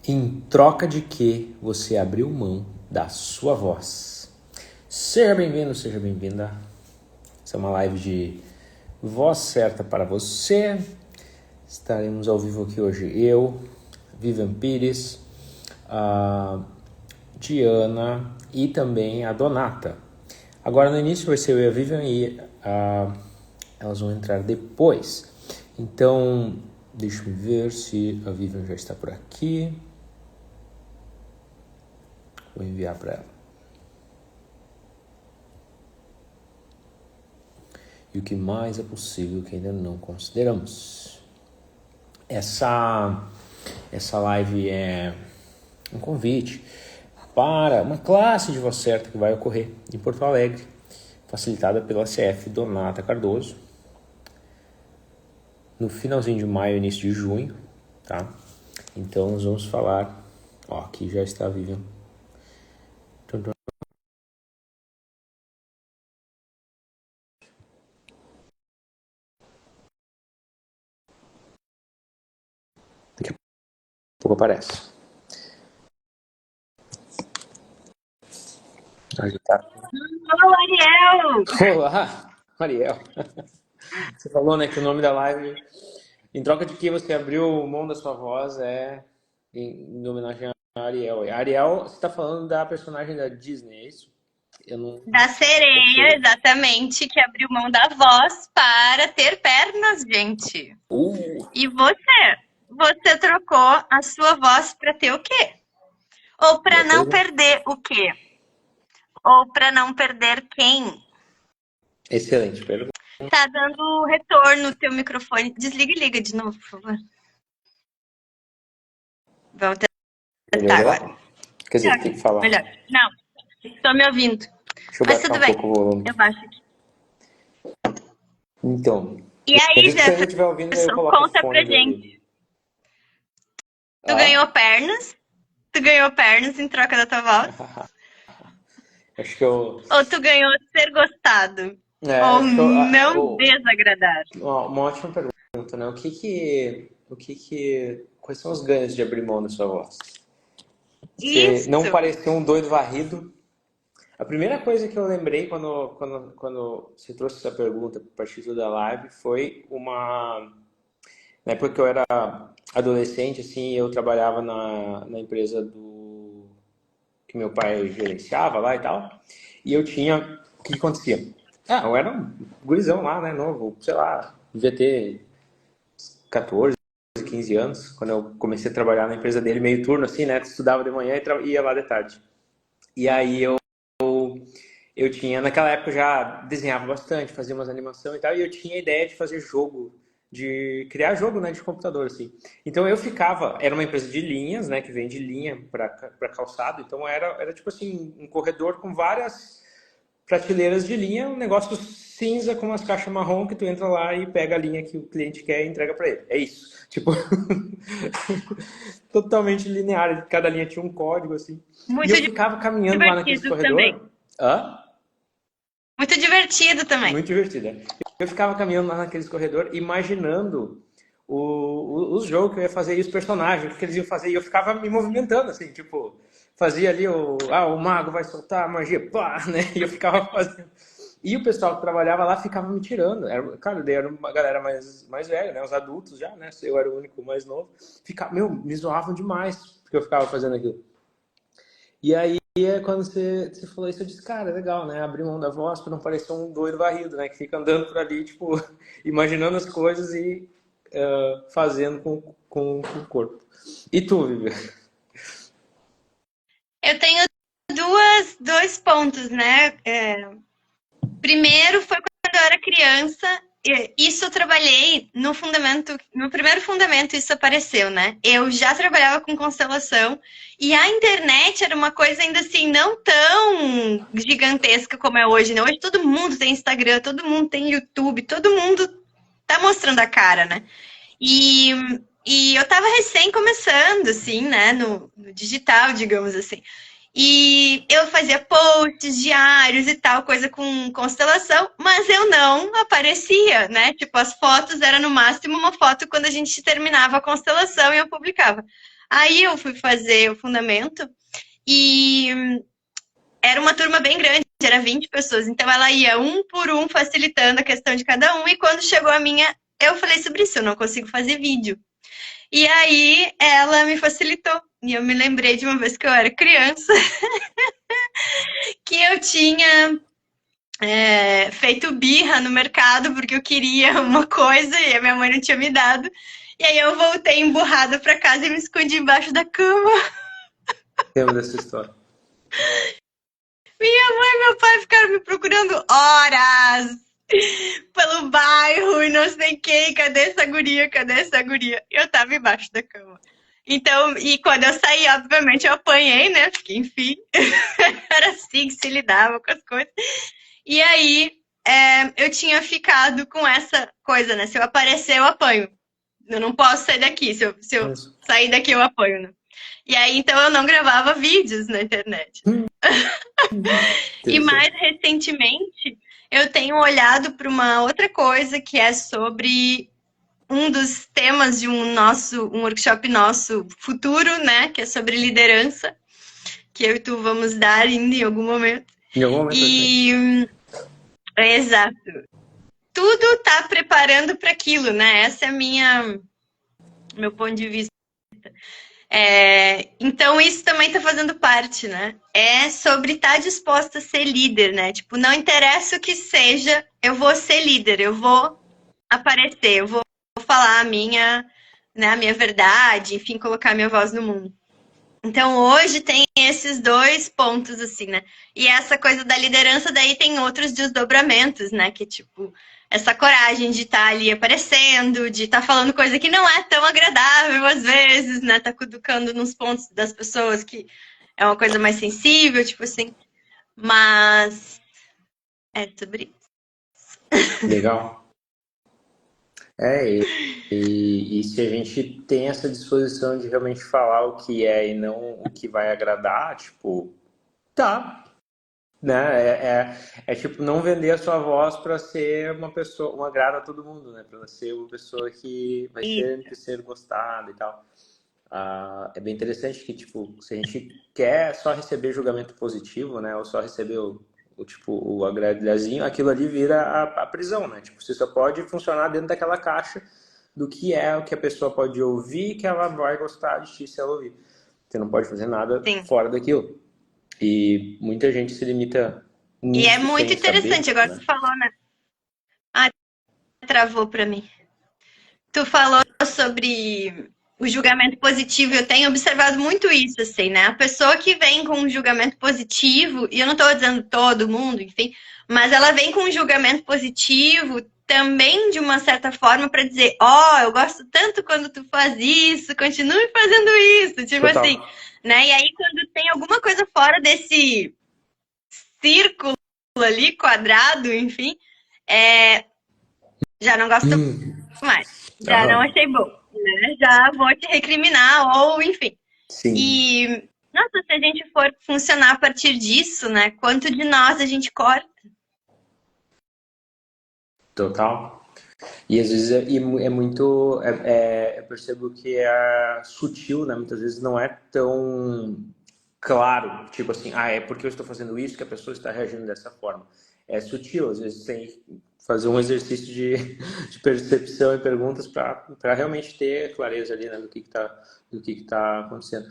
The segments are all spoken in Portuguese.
Em troca de que você abriu mão da sua voz. Seja bem-vindo, seja bem-vinda. Essa é uma live de voz certa para você. Estaremos ao vivo aqui hoje eu, Vivian Pires, a Diana e também a Donata. Agora no início vai ser eu e a Vivian e elas vão entrar depois. Então, deixa eu ver se a Vivian já está por aqui. Vou enviar para ela. E o que mais é possível que ainda não consideramos. Essa live é um convite para uma classe de voz certa que vai ocorrer em Porto Alegre, facilitada pela CF Donata Cardoso, no finalzinho de maio, início de junho, tá? Então nós vamos falar, aqui já está a Vivian. Daqui a pouco aparece. Olá, Ariel! Olá, Mariel. Você falou, né, que o nome da live, em troca de que você abriu mão da sua voz, é em homenagem a Ariel. A Ariel, você está falando da personagem da Disney, é isso? Eu não Da sereia, sei. exatamente, que abriu mão da voz para ter pernas, gente. E você trocou a sua voz para ter o quê? Ou para não perder o quê? Ou para não perder quem? Excelente pergunta. Tá dando retorno o teu microfone. Desliga e liga de novo, por favor. Vamos tentar agora. Quer dizer, tem que falar. Melhor. Não, estou me ouvindo. Deixa eu Mas baixar tudo um bem. pouco o volume. Eu baixo aqui. Então, E aí, se você não estiver ouvindo, eu coloco conta o fone pra do gente. ouvido. Tu ganhou pernas? Tu ganhou pernas em troca da tua voz? Acho que eu... Ou tu ganhou ser gostado? Ou não desagradar? Uma ótima pergunta, né? Quais são os ganhos de abrir mão da sua voz? Você Isso. não parecer um doido varrido. A primeira coisa que eu lembrei quando você trouxe essa pergunta para o título da live foi na época que eu era adolescente, assim, eu trabalhava na empresa que meu pai gerenciava lá e tal. E eu tinha... O que acontecia? Eu era um gurizão lá, né, novo, sei lá, devia ter 14, 15 anos, quando eu comecei a trabalhar na empresa dele, meio turno, assim, né, estudava de manhã e ia lá de tarde. E aí eu tinha, naquela época eu já desenhava bastante, fazia umas animações e tal, e eu tinha a ideia de fazer de criar jogo, né, de computador, assim. Então eu era uma empresa de linhas, né, que vende linha para calçado, então era tipo assim, um corredor com várias prateleiras de linha, um negócio cinza com umas caixas marrom que tu entra lá e pega a linha que o cliente quer e entrega para ele. É isso. Tipo, totalmente linear. Cada linha tinha um código, assim. Muito e eu ficava caminhando lá naquele corredor. Muito divertido também. Muito divertido, é. Eu ficava caminhando lá naqueles corredor, imaginando os jogos que eu ia fazer e os personagens, o que eles iam fazer. E eu ficava me movimentando, assim, tipo... Fazia ali o mago vai soltar a magia, pá, né? E eu ficava fazendo... E o pessoal que trabalhava lá ficava me tirando. Claro, daí era uma galera mais velha, né? Os adultos já, né? Eu era o único mais novo. Me zoavam demais porque eu ficava fazendo aquilo. E aí, quando você falou isso, eu disse, cara, é legal, né? Abrir mão da voz pra não parecer um doido varrido, né? Que fica andando por ali, tipo, imaginando as coisas e fazendo com o corpo. E tu, Vivi? Eu tenho dois pontos, né? Primeiro foi quando eu era criança. Isso eu trabalhei no primeiro fundamento isso apareceu, né? Eu já trabalhava com constelação e a internet era uma coisa ainda assim não tão gigantesca como é hoje, né? Hoje todo mundo tem Instagram, todo mundo tem YouTube, todo mundo tá mostrando a cara, né? E eu tava recém começando, assim, né? No digital, digamos assim. E eu fazia posts diários e tal, coisa com constelação, mas eu não aparecia, né? Tipo, as fotos era no máximo uma foto quando a gente terminava a constelação e eu publicava. Aí eu fui fazer o fundamento e era uma turma bem grande, era 20 pessoas. Então ela ia um por um facilitando a questão de cada um. E quando chegou a minha, eu falei sobre isso, eu não consigo fazer vídeo. E aí ela me facilitou. E eu me lembrei de uma vez que eu era criança, que eu tinha feito birra no mercado porque eu queria uma coisa e a minha mãe não tinha me dado. E aí eu voltei emburrada para casa e me escondi embaixo da cama. Lembro dessa história. Minha mãe e meu pai ficaram me procurando horas pelo bairro e não sei quem. Cadê essa guria? Cadê essa guria? Eu tava embaixo da cama. Então, e quando eu saí, obviamente eu apanhei, né? Porque, enfim, era assim que se lidava com as coisas. E aí, eu tinha ficado com essa coisa, né? Se eu aparecer, eu apanho. Eu não posso sair daqui. Se eu sair daqui, eu apanho, né? E aí, então, eu não gravava vídeos na internet. E mais recentemente, eu tenho olhado para uma outra coisa que é sobre um dos temas de um workshop nosso futuro, né? Que é sobre liderança, que eu e tu vamos dar ainda em algum momento. Em algum momento, assim. Exato. Tudo tá preparando para aquilo, né? Essa é meu ponto de vista. Então isso também tá fazendo parte, né? É sobre estar disposta a ser líder, né? Tipo, não interessa o que seja, eu vou ser líder, eu vou aparecer, eu vou falar a minha verdade, enfim, colocar a minha voz no mundo. Então hoje tem esses dois pontos, assim, né? E essa coisa da liderança, daí tem outros desdobramentos, né? Que tipo, essa coragem de estar ali aparecendo, de estar falando coisa que não é tão agradável às vezes, né? Tá cutucando nos pontos das pessoas que é uma coisa mais sensível, tipo assim. Mas é sobre isso. Legal. E se a gente tem essa disposição de realmente falar o que é e não o que vai agradar, tipo, tá, né? Tipo não vender a sua voz para ser uma pessoa, um agrado a todo mundo, né? Para ser uma pessoa que vai ser gostada e tal. É bem interessante que, tipo, se a gente quer só receber julgamento positivo, né? Ou só receber o agradazinho, aquilo ali vira a prisão, né? Tipo, você só pode funcionar dentro daquela caixa do que é o que a pessoa pode ouvir, que ela vai gostar de ti se ela ouvir. Você não pode fazer nada fora daquilo. E muita gente se limita nisso. E é muito interessante, saber, agora né? tu falou, né? Ah, travou pra mim. Tu falou sobre o julgamento positivo, eu tenho observado muito isso, assim, né? A pessoa que vem com um julgamento positivo, e eu não estou dizendo todo mundo, enfim, mas ela vem com um julgamento positivo também de uma certa forma para dizer, eu gosto tanto quando tu faz isso, continue fazendo isso, tipo Total. assim, né? E aí quando tem alguma coisa fora desse círculo ali, quadrado, enfim, já não gosto mais. Já não achei bom, né? Já vou te recriminar, ou enfim. Sim. E, nossa, se a gente for funcionar a partir disso, né? Quanto de nós a gente corta? Total. E às vezes é muito. Eu percebo que é sutil, né? Muitas vezes não é tão claro, tipo assim, é porque eu estou fazendo isso que a pessoa está reagindo dessa forma. É sutil, às vezes tem que fazer um exercício de percepção e perguntas para realmente ter clareza ali, né, do que tá acontecendo.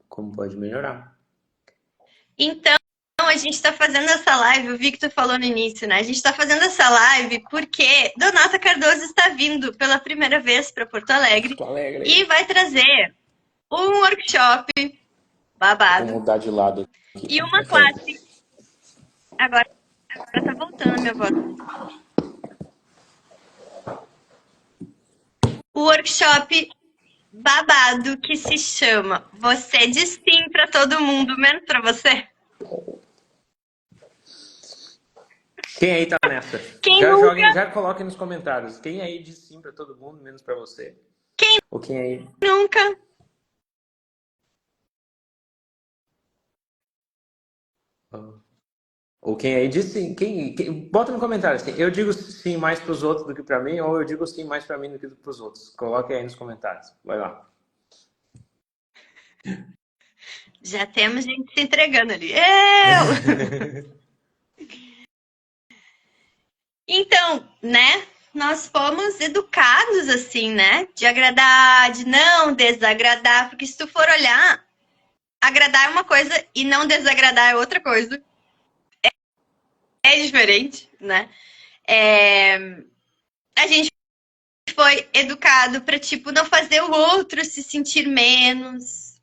Como pode melhorar? Então, a gente está fazendo essa live, o Victor falou no início, né? A gente está fazendo essa live porque Donata Cardoso está vindo pela primeira vez para Porto Alegre e vai trazer um workshop babado. Vou mudar de lado aqui. E uma classe. Agora tá voltando a minha voz. O workshop babado que se chama Você diz sim pra todo mundo, menos pra você. Quem aí tá nessa? Quem já nunca... joguem, já coloquem nos comentários. Quem aí diz sim pra todo mundo, menos pra você? Ou quem aí? Nunca. Ou quem aí diz sim? Bota no comentário assim, eu digo sim mais pros outros do que pra mim, ou eu digo sim mais pra mim do que pros outros. Coloque aí nos comentários. Vai lá. Já temos gente se entregando ali. Eu! Então, né? Nós fomos educados assim, né? De agradar, de não desagradar, porque se tu for olhar, agradar é uma coisa e não desagradar é outra coisa. É diferente, né? É... A gente foi educado para tipo não fazer o outro se sentir menos,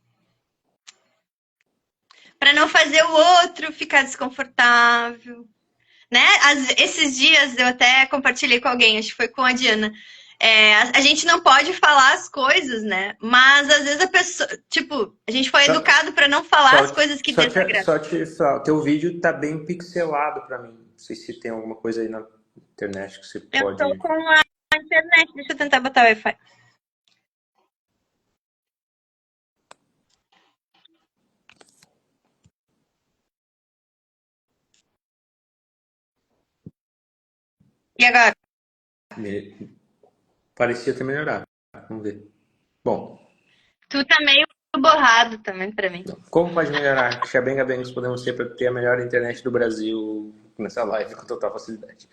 para não fazer o outro ficar desconfortável, né? Esses dias eu até compartilhei com alguém, acho que foi com a Diana. A gente não pode falar as coisas, né? Mas às vezes a pessoa, tipo, a gente foi Só, educado para não falar as coisas que desagradam. teu vídeo tá bem pixelado pra mim. Não sei se tem alguma coisa aí na internet que você Eu tô pode. com a internet, deixa eu tentar botar o Wi-Fi. E agora? Parecia ter melhorado. Vamos ver. Bom, Tu tá meio borrado também pra mim. como pode melhorar? Xabenga Bengos podemos ser para ter a melhor internet do Brasil nessa live com total facilidade.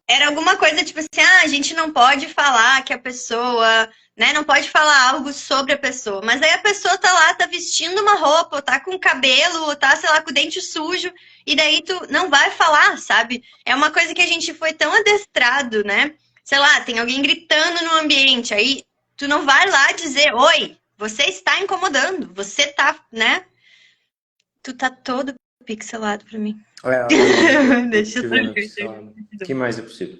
Era alguma coisa tipo assim, a gente não pode falar que a pessoa, né, não pode falar algo sobre a pessoa. Mas aí a pessoa tá lá, tá vestindo uma roupa, ou tá com o cabelo, ou tá, sei lá, com o dente sujo, e daí tu não vai falar, sabe? É uma coisa que a gente foi tão adestrado, né? Sei lá, tem alguém gritando no ambiente, aí tu não vai lá dizer, oi, você está incomodando, você tá, né? Tu tá todo pixelado pra mim. Deixa eu Tivendo ver. o que mais é possível?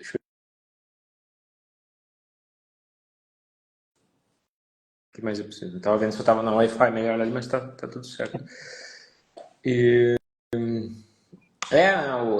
O que mais é possível? Eu tava vendo se eu tava na Wi-Fi melhor ali, mas tá tudo certo. E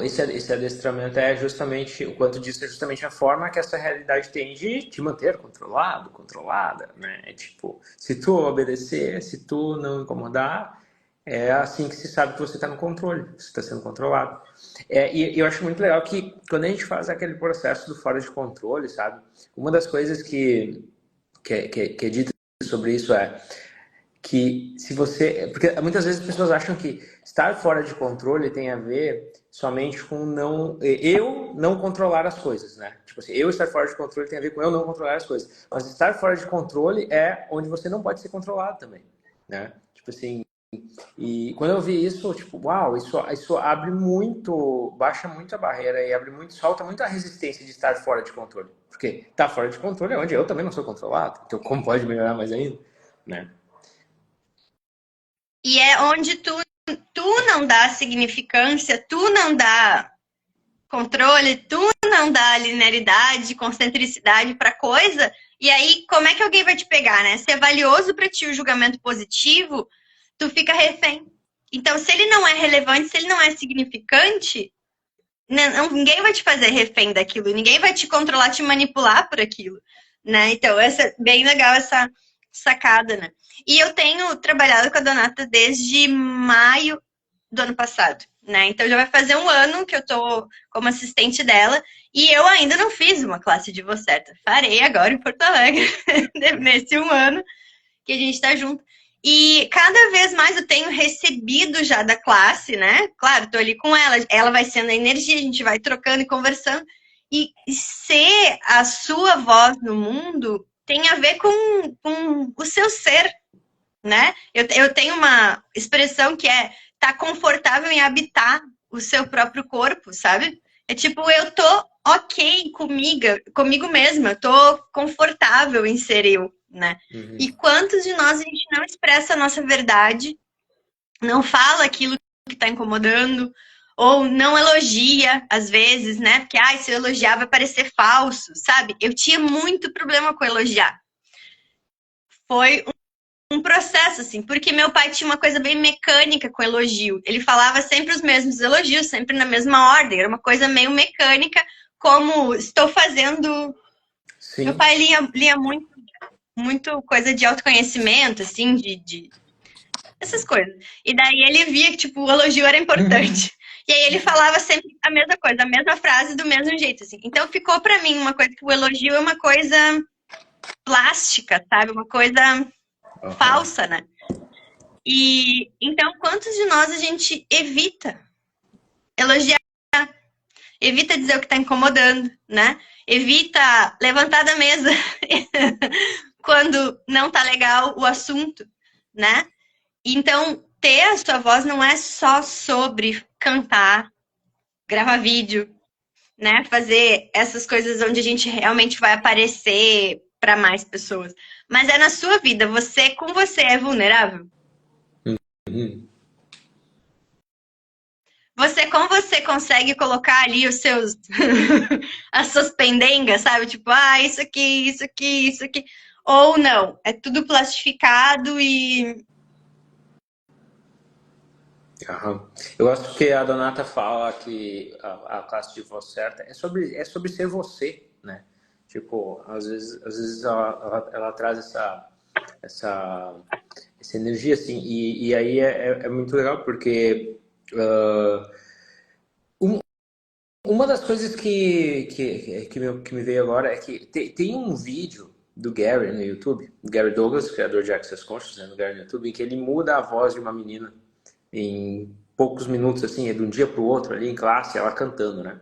esse adestramento é justamente, o quanto disso é justamente a forma que essa realidade tem de te manter controlado, controlada, né? É tipo, se tu obedecer, se tu não incomodar, é assim que se sabe que você está no controle, você está sendo controlado. E eu acho muito legal que quando a gente faz aquele processo do fora de controle, sabe? Uma das coisas que é dito sobre isso é que se você. Porque muitas vezes as pessoas acham que estar fora de controle tem a ver somente com eu não controlar as coisas, né? Tipo assim, eu estar fora de controle tem a ver com eu não controlar as coisas. Mas estar fora de controle é onde você não pode ser controlado também, né? Tipo assim, e quando eu vi isso, tipo, uau, isso abre muito, baixa muito a barreira e abre muito, solta muito a resistência de estar fora de controle. Porque estar fora de controle é onde eu também não sou controlado. Então, como pode melhorar mais ainda, né? E é onde tu não dá significância, tu não dá controle, tu não dá linearidade, concentricidade para coisa. E aí, como é que alguém vai te pegar, né? Se é valioso para ti o julgamento positivo, tu fica refém. Então, se ele não é relevante, se ele não é significante, ninguém vai te fazer refém daquilo, ninguém vai te controlar, te manipular por aquilo, né? Então, essa é bem legal essa sacada, né? E eu tenho trabalhado com a Donata desde maio do ano passado, né? Então já vai fazer um ano que eu tô como assistente dela e eu ainda não fiz uma classe de voz certa. Farei agora em Porto Alegre, nesse um ano que a gente tá junto. E cada vez mais eu tenho recebido já da classe, né? Claro, tô ali com ela vai sendo a energia, a gente vai trocando e conversando. E ser a sua voz no mundo tem a ver com o seu ser, né? Eu tenho uma expressão que é estar confortável em habitar o seu próprio corpo, sabe? É tipo, eu tô ok comigo mesma, eu tô confortável em ser eu, né? Uhum. E quantos de nós a gente não expressa a nossa verdade, não fala aquilo que tá incomodando, ou não elogia, às vezes, né? Porque, se eu elogiar vai parecer falso, sabe? Eu tinha muito problema com elogiar. Foi um processo, assim, porque meu pai tinha uma coisa bem mecânica com elogio. Ele falava sempre os mesmos elogios, sempre na mesma ordem. Era uma coisa meio mecânica, como estou fazendo. Meu Sim. pai lia muito coisa de autoconhecimento, assim, de essas coisas. E daí ele via que, tipo, o elogio era importante. E aí ele falava sempre a mesma coisa, a mesma frase do mesmo jeito, assim. Então ficou pra mim uma coisa que o elogio é uma coisa plástica, sabe? Uma coisa Aham. falsa, né? E então, quantos de nós a gente evita elogiar, evita dizer o que tá incomodando, né? Evita levantar da mesa quando não tá legal o assunto, né? Então, ter a sua voz não é só sobre cantar, gravar vídeo, né? Fazer essas coisas onde a gente realmente vai aparecer para mais pessoas. Mas é na sua vida, você com você é vulnerável. Uhum. Você com você consegue colocar ali os seus as suas pendengas, sabe? Tipo, ah, isso aqui, isso aqui, isso aqui. Ou não, é tudo plastificado e Aham. Eu gosto que a Donata fala que a classe de voz certa é sobre ser você, né? Tipo, às vezes ela traz essa, essa energia, assim, e aí é muito legal, porque ah, um- uma das coisas que me veio agora é que tem um vídeo do Gary no YouTube, do Gary Douglas, criador de Access Conscious, né, no Gary no YouTube, em que ele muda a voz de uma menina em poucos minutos, assim, é de um dia para o outro ali em classe, ela cantando, né?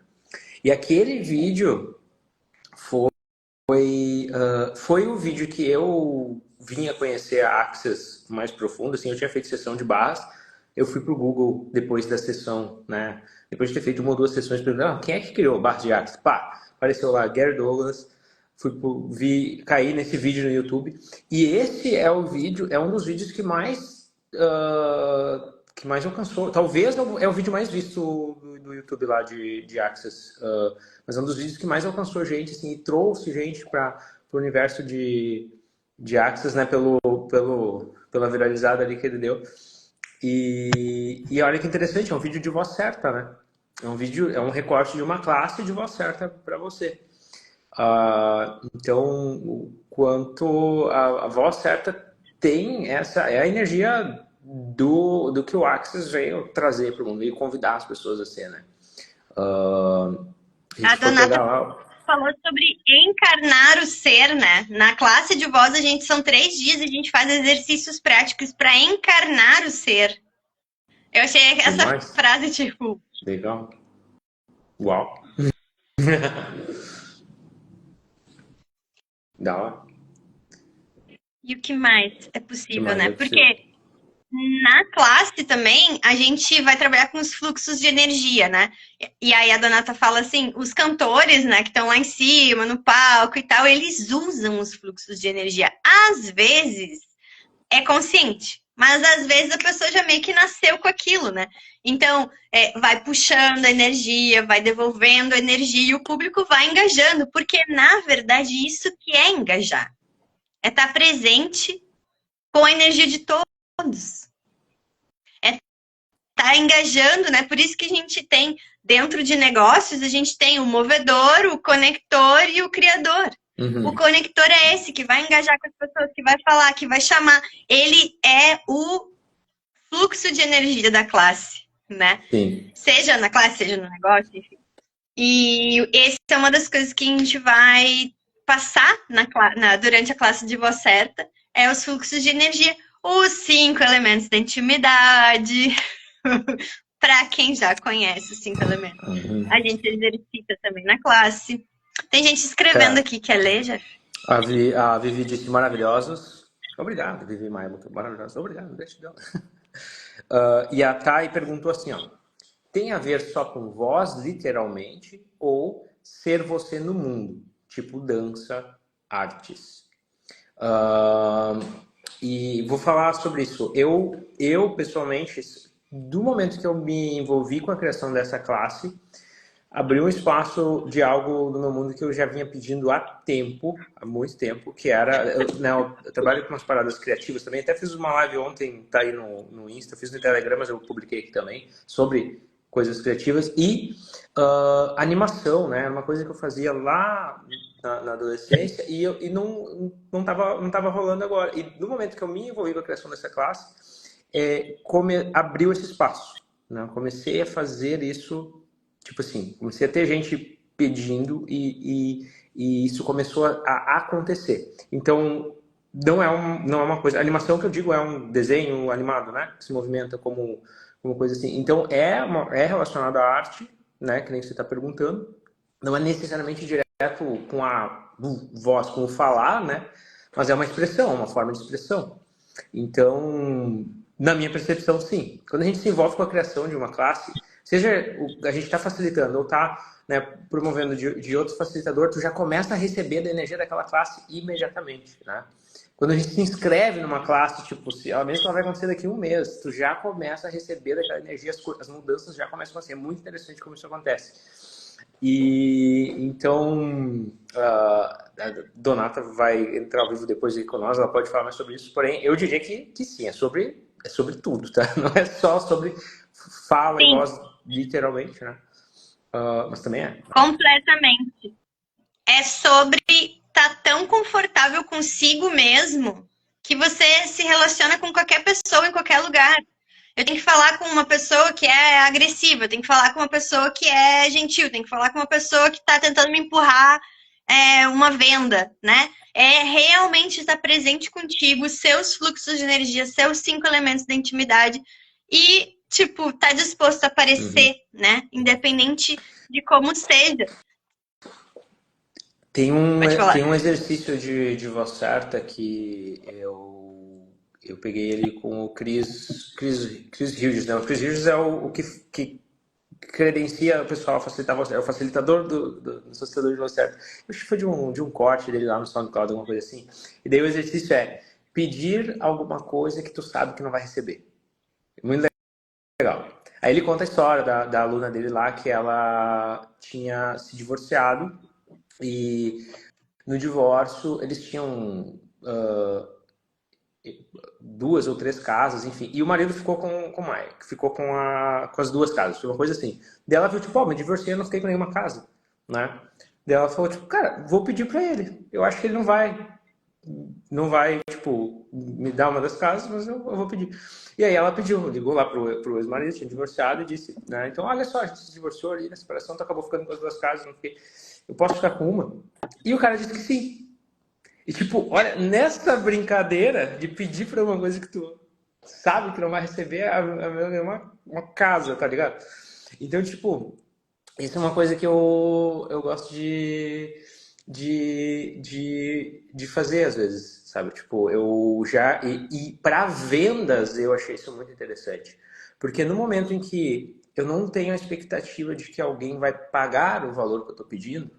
E aquele vídeo foi o vídeo que eu vinha conhecer a Access mais profundo, assim, eu tinha feito sessão de barras, eu fui pro Google depois da sessão, né? Depois de ter feito uma ou duas sessões, perguntando, ah, quem é que criou barras de Access? Pá, apareceu lá, Gary Douglas, caí nesse vídeo no YouTube, e esse é o vídeo, é um dos vídeos que mais alcançou, talvez é o vídeo mais visto do YouTube lá de Access, mas é um dos vídeos que mais alcançou gente, assim, e trouxe gente para o universo de Access, né, pela viralizada ali que ele deu. E olha que interessante, é um vídeo de voz certa, né? É um recorte de uma classe de voz certa para você. Então, o quanto a voz certa tem é a energia do que o Access veio trazer para o mundo e convidar as pessoas a ser, né? A a gente for Donata pegar lá. falou sobre encarnar o ser, né? Na classe de voz, a gente são 3 dias e a gente faz exercícios práticos para encarnar o ser. Eu achei essa Demais. frase, tipo, Legal. Uau. Da hora. e o que mais é O que possível, mais né? é possível? Porque na classe também a gente vai trabalhar com os fluxos de energia, né? E aí a Donata fala assim, os cantores, né, que estão lá em cima, no palco e tal, eles usam os fluxos de energia. Às vezes é consciente, mas às vezes a pessoa já meio que nasceu com aquilo, né? Então, vai puxando a energia, vai devolvendo a energia e o público vai engajando, porque na verdade isso que é engajar, é estar presente com a energia de todos, é estar engajando, né? Por isso que a gente tem dentro de negócios, a gente tem o movedor, o conector e o criador. O Uhum. conector é esse que vai engajar com as pessoas, que vai falar, que vai chamar. Ele é o fluxo de energia da classe, né? Sim. Seja na classe, seja no negócio, enfim. E essa é uma das coisas que a gente vai passar durante a classe de voz certa, é os fluxos de energia, os 5 elementos da intimidade, para quem já conhece os 5 elementos. A Uhum. gente exercita também na classe. Tem gente escrevendo Cara, aqui, quer ler, já? a Vivi disse maravilhosos. Obrigado, Vivi Maia, muito maravilhosa. Obrigado, gratidão. E a Thay perguntou assim, ó. Tem a ver só com voz, literalmente, ou ser você no mundo? Tipo dança, artes. Uh, e vou falar sobre isso. Eu, pessoalmente, do momento que eu me envolvi com a criação dessa classe, abri um espaço de algo no meu mundo que eu já vinha pedindo há muito tempo, que era, eu trabalho com umas paradas criativas também, até fiz uma live ontem, tá aí no Insta, fiz no Telegram, mas eu publiquei aqui também, sobre coisas criativas e animação, né, uma coisa que eu fazia lá na adolescência e não tava rolando agora. E no momento que eu me envolvi com a criação dessa classe, abriu esse espaço. né? Eu comecei a fazer isso, tipo assim, comecei a ter gente pedindo e isso começou a acontecer. Então, não é uma coisa. A animação que eu digo é um desenho animado, né? Que se movimenta como coisa assim. Então, é relacionado à arte, né? Que nem você está perguntando. Não é necessariamente direto com a voz, com o falar, né? Mas é uma expressão, uma forma de expressão. Então, na minha percepção, sim. Quando a gente se envolve com a criação de uma classe, seja a gente está facilitando ou está, né, promovendo de outro facilitador, tu já começa a receber da energia daquela classe imediatamente, né? Quando a gente se inscreve numa classe, tipo, se ela mesmo que ela vai acontecer daqui a um mês, tu já começa a receber daquela energia, as mudanças já começam a acontecer. É muito interessante como isso acontece. E então a Donata vai entrar ao vivo depois aí com nós, ela pode falar mais sobre isso, porém eu diria que sim, é sobre tudo, tá? Não é só sobre fala e Sim, voz, literalmente, né? Mas também é. completamente. É sobre estar tão confortável consigo mesmo que você se relaciona com qualquer pessoa em qualquer lugar. Eu tenho que falar com uma pessoa que é agressiva, eu tenho que falar com uma pessoa que é gentil, eu tenho que falar com uma pessoa que está tentando me empurrar uma venda, né? É realmente estar presente contigo, seus fluxos de energia, seus 5 elementos da intimidade e, tipo, tá disposto a Uhum. aparecer, né? Independente de como seja. Pode Tem falar. um exercício de voz certa que eu peguei ele com o Chris Hughes, né? O Chris Hughes é o que credencia o pessoal a facilitar você, é o facilitador do facilitador de voz certa. Eu acho que foi de um corte dele lá no SoundCloud, alguma coisa assim. E daí o exercício é pedir alguma coisa que tu sabe que não vai receber. Muito legal. Aí ele conta a história da aluna dele lá, que ela tinha se divorciado e no divórcio eles tinham duas ou três casas, enfim. E o marido ficou com o Mike, ficou com as duas casas, foi uma coisa assim. Daí ela viu, tipo, ó, me divorciei, eu não fiquei com nenhuma casa, né? Daí ela falou, tipo, cara, vou pedir pra ele. Eu acho que ele não vai, tipo, me dar uma das casas, mas eu vou pedir. E aí ela pediu, ligou lá pro ex-marido, tinha divorciado, e disse, né? Então, olha só, a gente se divorciou ali na separação, tu acabou ficando com as duas casas, não fiquei. Eu posso ficar com uma? E o cara disse que sim. E tipo, olha, nessa brincadeira de pedir pra uma coisa que tu sabe que não vai receber, é uma casa, tá ligado? Então, tipo, isso é uma coisa que eu gosto de fazer às vezes, sabe? Tipo, eu já. E para vendas eu achei isso muito interessante. Porque no momento em que eu não tenho a expectativa de que alguém vai pagar o valor que eu estou pedindo,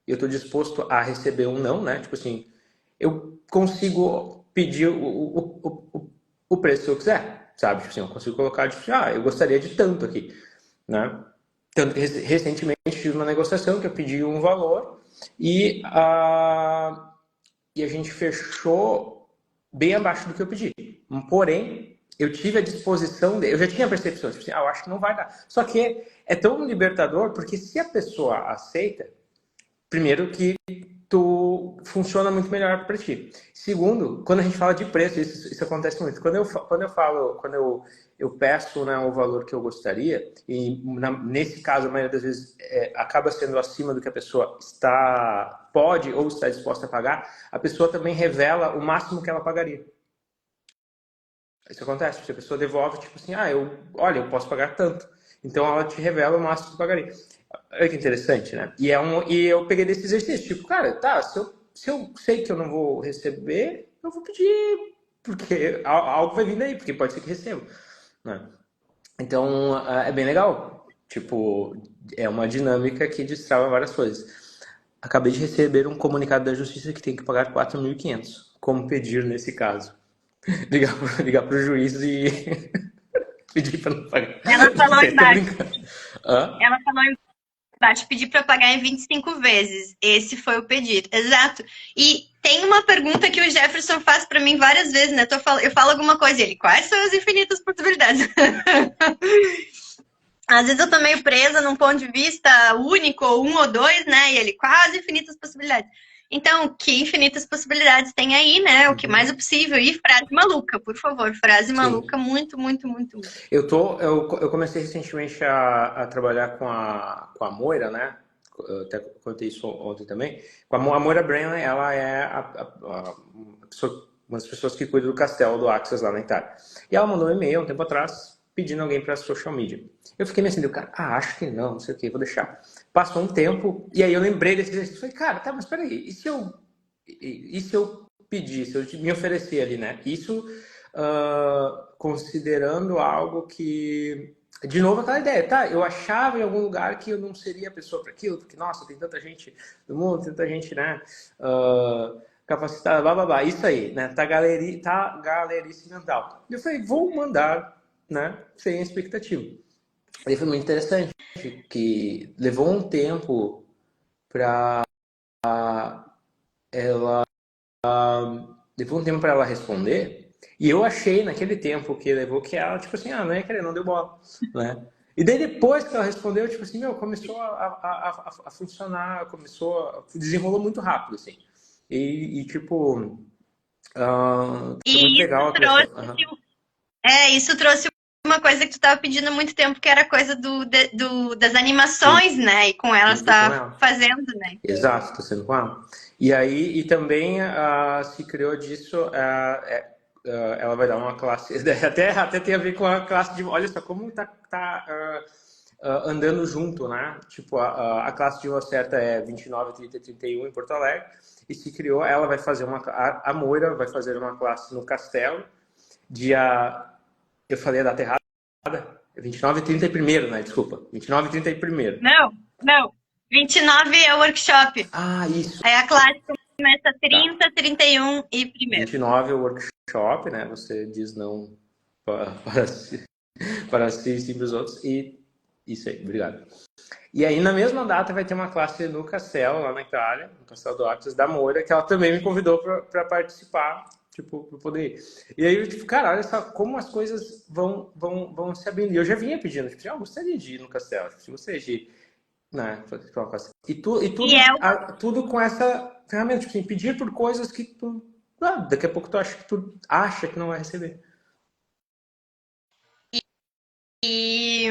eu estou disposto a receber um não, né? Tipo assim, eu consigo pedir o preço que eu quiser, sabe? Tipo assim, eu consigo colocar, tipo, eu gostaria de tanto aqui, né? Tanto que recentemente tive uma negociação que eu pedi um valor e a gente fechou bem abaixo do que eu pedi. Porém, eu tive a disposição, eu já tinha a percepção, tipo assim, eu acho que não vai dar. Só que é tão libertador, porque se a pessoa aceita, primeiro que tu funciona muito melhor para ti. Segundo, quando a gente fala de preço, isso acontece muito. Quando eu peço, né, o valor que eu gostaria, e nesse caso, a maioria das vezes acaba sendo acima do que a pessoa pode ou está disposta a pagar, a pessoa também revela o máximo que ela pagaria. Isso acontece, se a pessoa devolve, tipo assim, olha, eu posso pagar tanto. Então ela te revela o máximo que pagaria. Olha que interessante, né? E eu peguei desse exercício, tipo, cara, tá, se eu sei que eu não vou receber, eu vou pedir, porque algo vai vir daí, porque pode ser que receba, né? Então, é bem legal. Tipo, é uma dinâmica que destrava várias coisas. Acabei de receber um comunicado da justiça que tem que pagar 4.500. Como pedir nesse caso? Ligar pro juiz e pedir pra não pagar. Ela Não falou sei, tô embaixo. brincando. Hã? Ela falou embaixo, pedir para pagar em 25 vezes. Esse foi o pedido. Exato. E tem uma pergunta que o Jefferson faz para mim várias vezes, né? Eu falo alguma coisa e ele, quais são as infinitas possibilidades? Às vezes eu tô meio presa num ponto de vista único, ou um ou dois, né? E ele, quase infinitas possibilidades. Então, que infinitas possibilidades tem aí, né? O que mais é possível. E frase maluca, por favor. Frase Sim. maluca, muito, muito, muito, muito. Eu comecei recentemente a trabalhar com a Moira, né? Eu até contei isso ontem também. Com a Moira Brennan, ela é uma das pessoas que cuida do castelo do Axis lá na Itália. E ela mandou um e-mail um tempo atrás pedindo alguém para social media. Eu fiquei meio assim, cara, acho que não sei o que, vou deixar. Passou um tempo, e aí eu lembrei desse exercício. Falei, cara, tá, mas peraí, e se eu pedir, se eu me oferecer ali, né? Isso considerando algo que. De novo, aquela ideia, tá? Eu achava em algum lugar que eu não seria a pessoa para aquilo, porque, nossa, tem tanta gente no mundo, tanta gente, né? Capacitada, blá blá blá. Isso aí, né? Tá galerice mental. E eu falei, vou mandar, né? Sem expectativa. E foi muito interessante, que levou um tempo para ela. Levou um tempo para ela responder. E eu achei naquele tempo que levou que ela, tipo assim, não é querer, não deu bola, né? E daí depois que ela respondeu, tipo assim, começou a funcionar, desenrolou muito rápido, assim. Tipo, foi muito E legal isso a criação. isso trouxe uma coisa que tu estava pedindo há muito tempo, que era a coisa das Sim, animações, né? E com ela e com está ela. fazendo, né? Exato, tô sendo com ela. E aí, e também se criou disso, ela vai dar uma classe, até tem a ver com a classe de, olha só como andando junto, né? Tipo, a classe de oferta é 29, 30 e 31 em Porto Alegre, e se criou, ela vai fazer a Moira vai fazer uma classe no Castelo, dia, eu falei a data errada, 29 e 31, né? Desculpa, 29 e 31. Não, não. 29 é o workshop. Isso. Aí a classe começa Tá. 30, 31 e primeiro. 29 é o workshop, né? Você diz não para si, para si e sim para os outros. E isso aí, obrigado. E aí, na mesma data, vai ter uma classe no Castelo, lá na Itália, no Castelo do Actos da Moura, que ela também me convidou para participar, tipo, para poder ir. E aí, eu, tipo, cara, olha só como as coisas vão se abrindo. E eu já vinha pedindo, tipo, eu gostaria de ir no Castelo, tipo, se você ir, né? E é Tudo com essa ferramenta, tipo assim, pedir por coisas que tu. Daqui a pouco tu acha que não vai receber. e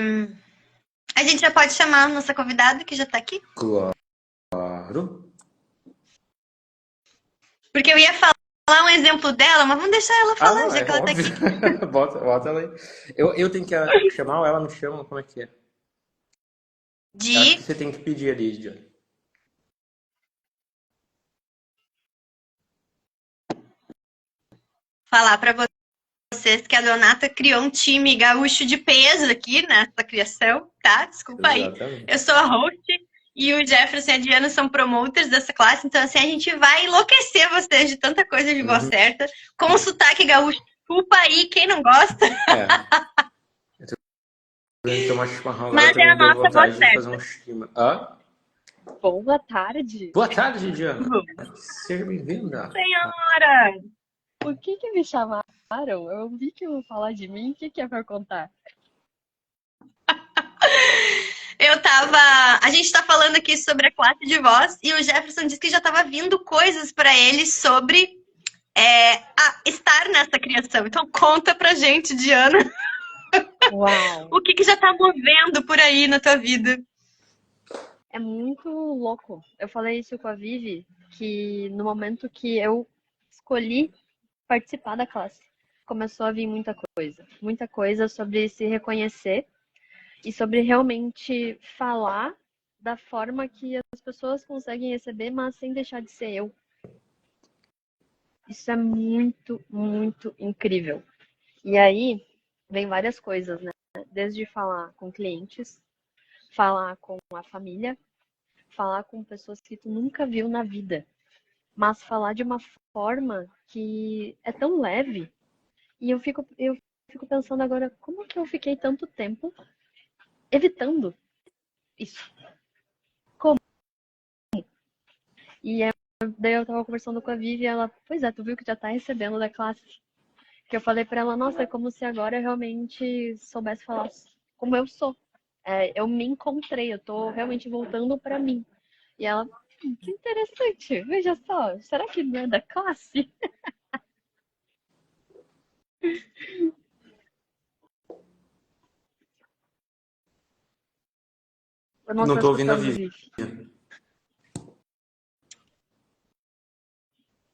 a gente já pode chamar a nossa convidada, que já tá aqui. Claro. Porque eu ia falar um exemplo dela, mas vamos deixar ela falar, Não, já é que ela tá óbvio. aqui. Bota ela aí. Eu tenho que chamar ou ela me chama? Como é que é? Eu acho que De você tem que pedir ali, John. falar pra vocês que a Donata criou um time gaúcho de peso aqui nessa criação, tá? Desculpa aí. Exatamente. Eu sou a host e o Jefferson e a Diana são promoters dessa classe, então assim, a gente vai enlouquecer vocês de tanta coisa de voz certa, com o sotaque gaúcho. Desculpa aí, quem não gosta. Eu tomar chimarrão agora Mas é também a me deu nossa voz vontade de fazer certa. um chimarrão. Boa tarde. Boa tarde, Diana. Seja bem-vinda. Senhora! Por que me chamaram? Eu vi que iam falar de mim. O que é pra contar? A gente tá falando aqui sobre a classe de voz e o Jefferson disse que já tava vindo coisas para ele sobre estar nessa criação. Então conta pra gente, Diana, Uau! o que já tá movendo por aí na tua vida. É muito louco. Eu falei isso com a Vivi, que no momento que eu escolhi participar da classe, começou a vir muita coisa sobre se reconhecer e sobre realmente falar da forma que as pessoas conseguem receber, mas sem deixar de ser eu. Isso é muito, muito incrível. E aí, vem várias coisas, né? Desde falar com clientes, falar com a família, falar com pessoas que tu nunca viu na vida, mas falar de uma forma que é tão leve. E eu fico pensando agora, como que eu fiquei tanto tempo evitando isso? Como? E daí eu tava conversando com a Vivi e ela, pois é, tu viu que já tá recebendo da classe. Que eu falei pra ela, nossa, é como se agora eu realmente soubesse falar como eu sou. Eu me encontrei, eu tô realmente voltando pra mim. E ela, Que interessante. Veja só, será que não é da classe? Eu não Não estou tô ouvindo a escutando, Vivi. Vivi.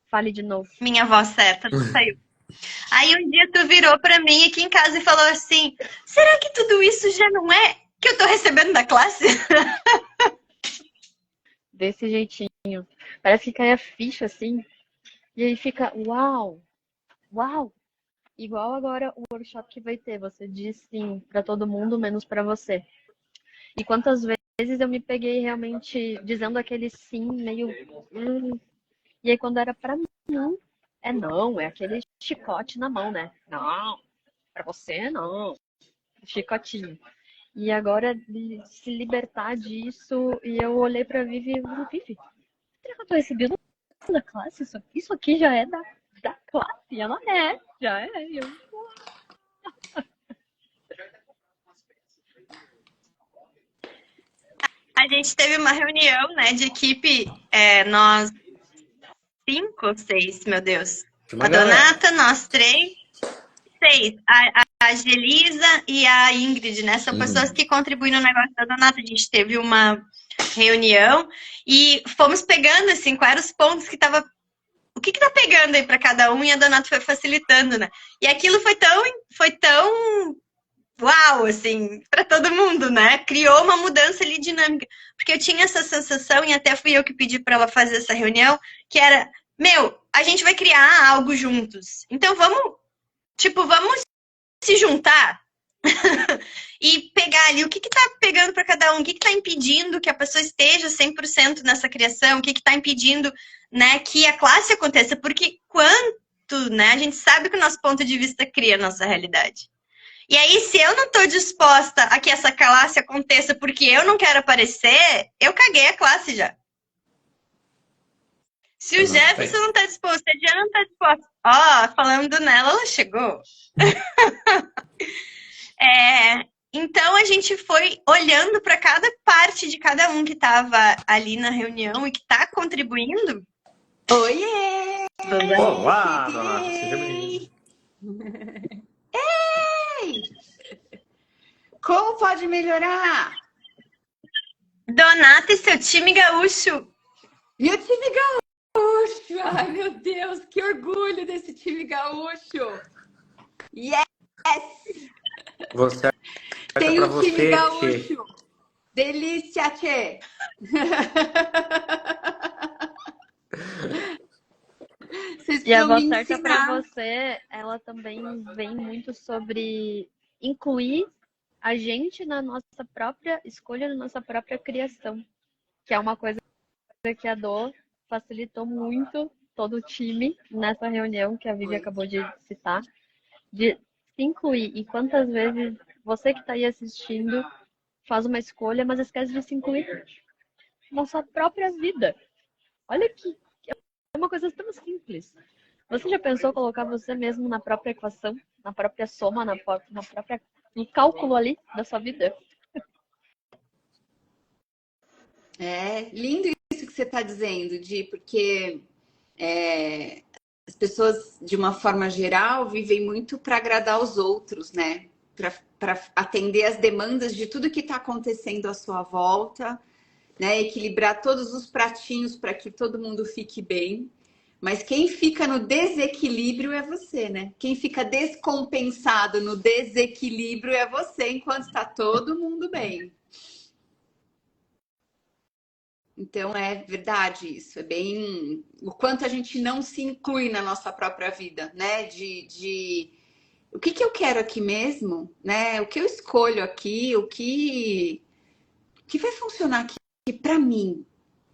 Fale de novo. Minha voz certa, não saiu. Aí um dia tu virou pra mim aqui em casa e falou assim: será que tudo isso já não é que eu tô recebendo da classe? Desse jeitinho. Parece que cai a ficha assim. E aí fica, uau, uau. Igual agora o workshop que vai ter. Você diz sim pra todo mundo, menos pra você. E quantas vezes eu me peguei realmente dizendo aquele sim meio. E aí quando era pra mim, não, é aquele chicote na mão, né? Não, pra você não. Chicotinho. E agora se libertar disso, e eu olhei pra Vivi e falei, Vivi, será que eu tô recebendo da classe? Isso aqui já é da classe. E ela já é. A gente teve uma reunião, né, de equipe, nós 5 ou 6, meu Deus. Tinha A uma galera. Donata, nós 3, 6. A Gelisa e a Ingrid, né? São pessoas que contribuem no negócio da Donata. A gente teve uma reunião e fomos pegando, assim, quais eram os pontos que tava. O que tá pegando aí para cada um, e a Donata foi facilitando, né? E aquilo foi tão uau, assim, para todo mundo, né? Criou uma mudança ali dinâmica. Porque eu tinha essa sensação, e até fui eu que pedi para ela fazer essa reunião, que era, meu, a gente vai criar algo juntos. Então vamos se juntar e pegar ali o que tá pegando para cada um, o que tá impedindo que a pessoa esteja 100% nessa criação, o que tá impedindo, né, que a classe aconteça, porque quanto, né, a gente sabe que o nosso ponto de vista cria a nossa realidade. E aí, se eu não tô disposta a que essa classe aconteça porque eu não quero aparecer, eu caguei a classe já. Se o Jefferson não tá disposto, se a Diana não tá disposta, ó, falando nela, ela chegou. Então a gente foi olhando para cada parte de cada um que estava ali na reunião e que está contribuindo. Oiê! Olá, Donata, seja bem-vinda. Ei! Como pode melhorar? Donata e seu time gaúcho. Meu time gaúcho! Ai, meu Deus, que orgulho desse time gaúcho! Yes! Você Tem pra um time você, gaúcho! Delícia, tchê! Vocês E a precisam voz me certa para ensinar. você, ela também vem muito sobre incluir a gente na nossa própria escolha, na nossa própria criação, que é uma coisa que a Dô facilitou muito todo o time nessa reunião que a Vivi acabou de citar, de se incluir. E quantas vezes você que está aí assistindo faz uma escolha, mas esquece de se incluir na sua própria vida. Olha que é uma coisa tão simples. Você já pensou colocar você mesmo na própria equação, na própria soma, no cálculo ali da sua vida? É lindo isso que você está dizendo, Di, porque as pessoas, de uma forma geral, vivem muito para agradar os outros, né? Para atender as demandas de tudo que está acontecendo à sua volta, né? Equilibrar todos os pratinhos para que todo mundo fique bem. Mas quem fica no desequilíbrio é você, né? Quem fica descompensado no desequilíbrio é você, enquanto está todo mundo bem. Então é verdade isso, é bem o quanto a gente não se inclui na nossa própria vida, né? De o que eu quero aqui mesmo, né? O que eu escolho aqui, o que vai funcionar aqui para mim.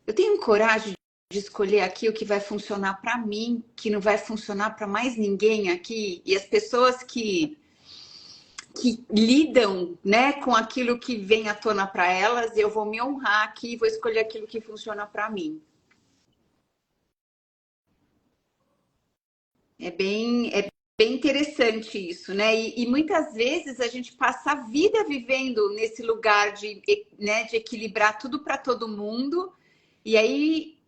Eu tenho coragem de escolher aqui o que vai funcionar para mim, que não vai funcionar para mais ninguém aqui. E as pessoas que lidam, né, com aquilo que vem à tona para elas, eu vou me honrar aqui e vou escolher aquilo que funciona para mim. É bem interessante isso, né? E muitas vezes a gente passa a vida vivendo nesse lugar de, né, de equilibrar tudo para todo mundo E aí,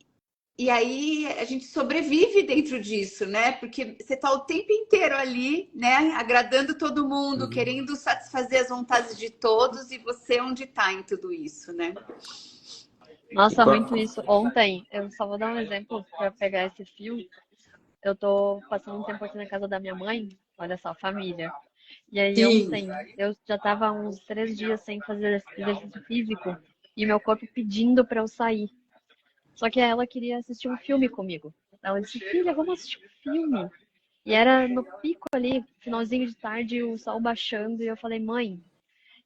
e aí a gente sobrevive dentro disso, né? Porque você está o tempo inteiro ali, né? Agradando todo mundo, Uhum. querendo satisfazer as vontades de todos, e você onde está em tudo isso, né? E Nossa, muito qual- isso. Ontem, eu só vou dar um exemplo para pegar esse fio. Eu tô passando um tempo aqui na casa da minha mãe, olha só, família. E aí Sim. ontem eu já tava uns 3 dias sem fazer exercício físico e meu corpo pedindo para eu sair. Só que ela queria assistir um filme comigo. Ela disse, filha, vamos assistir um filme. E era no pico ali, finalzinho de tarde, o sol baixando, e eu falei, mãe,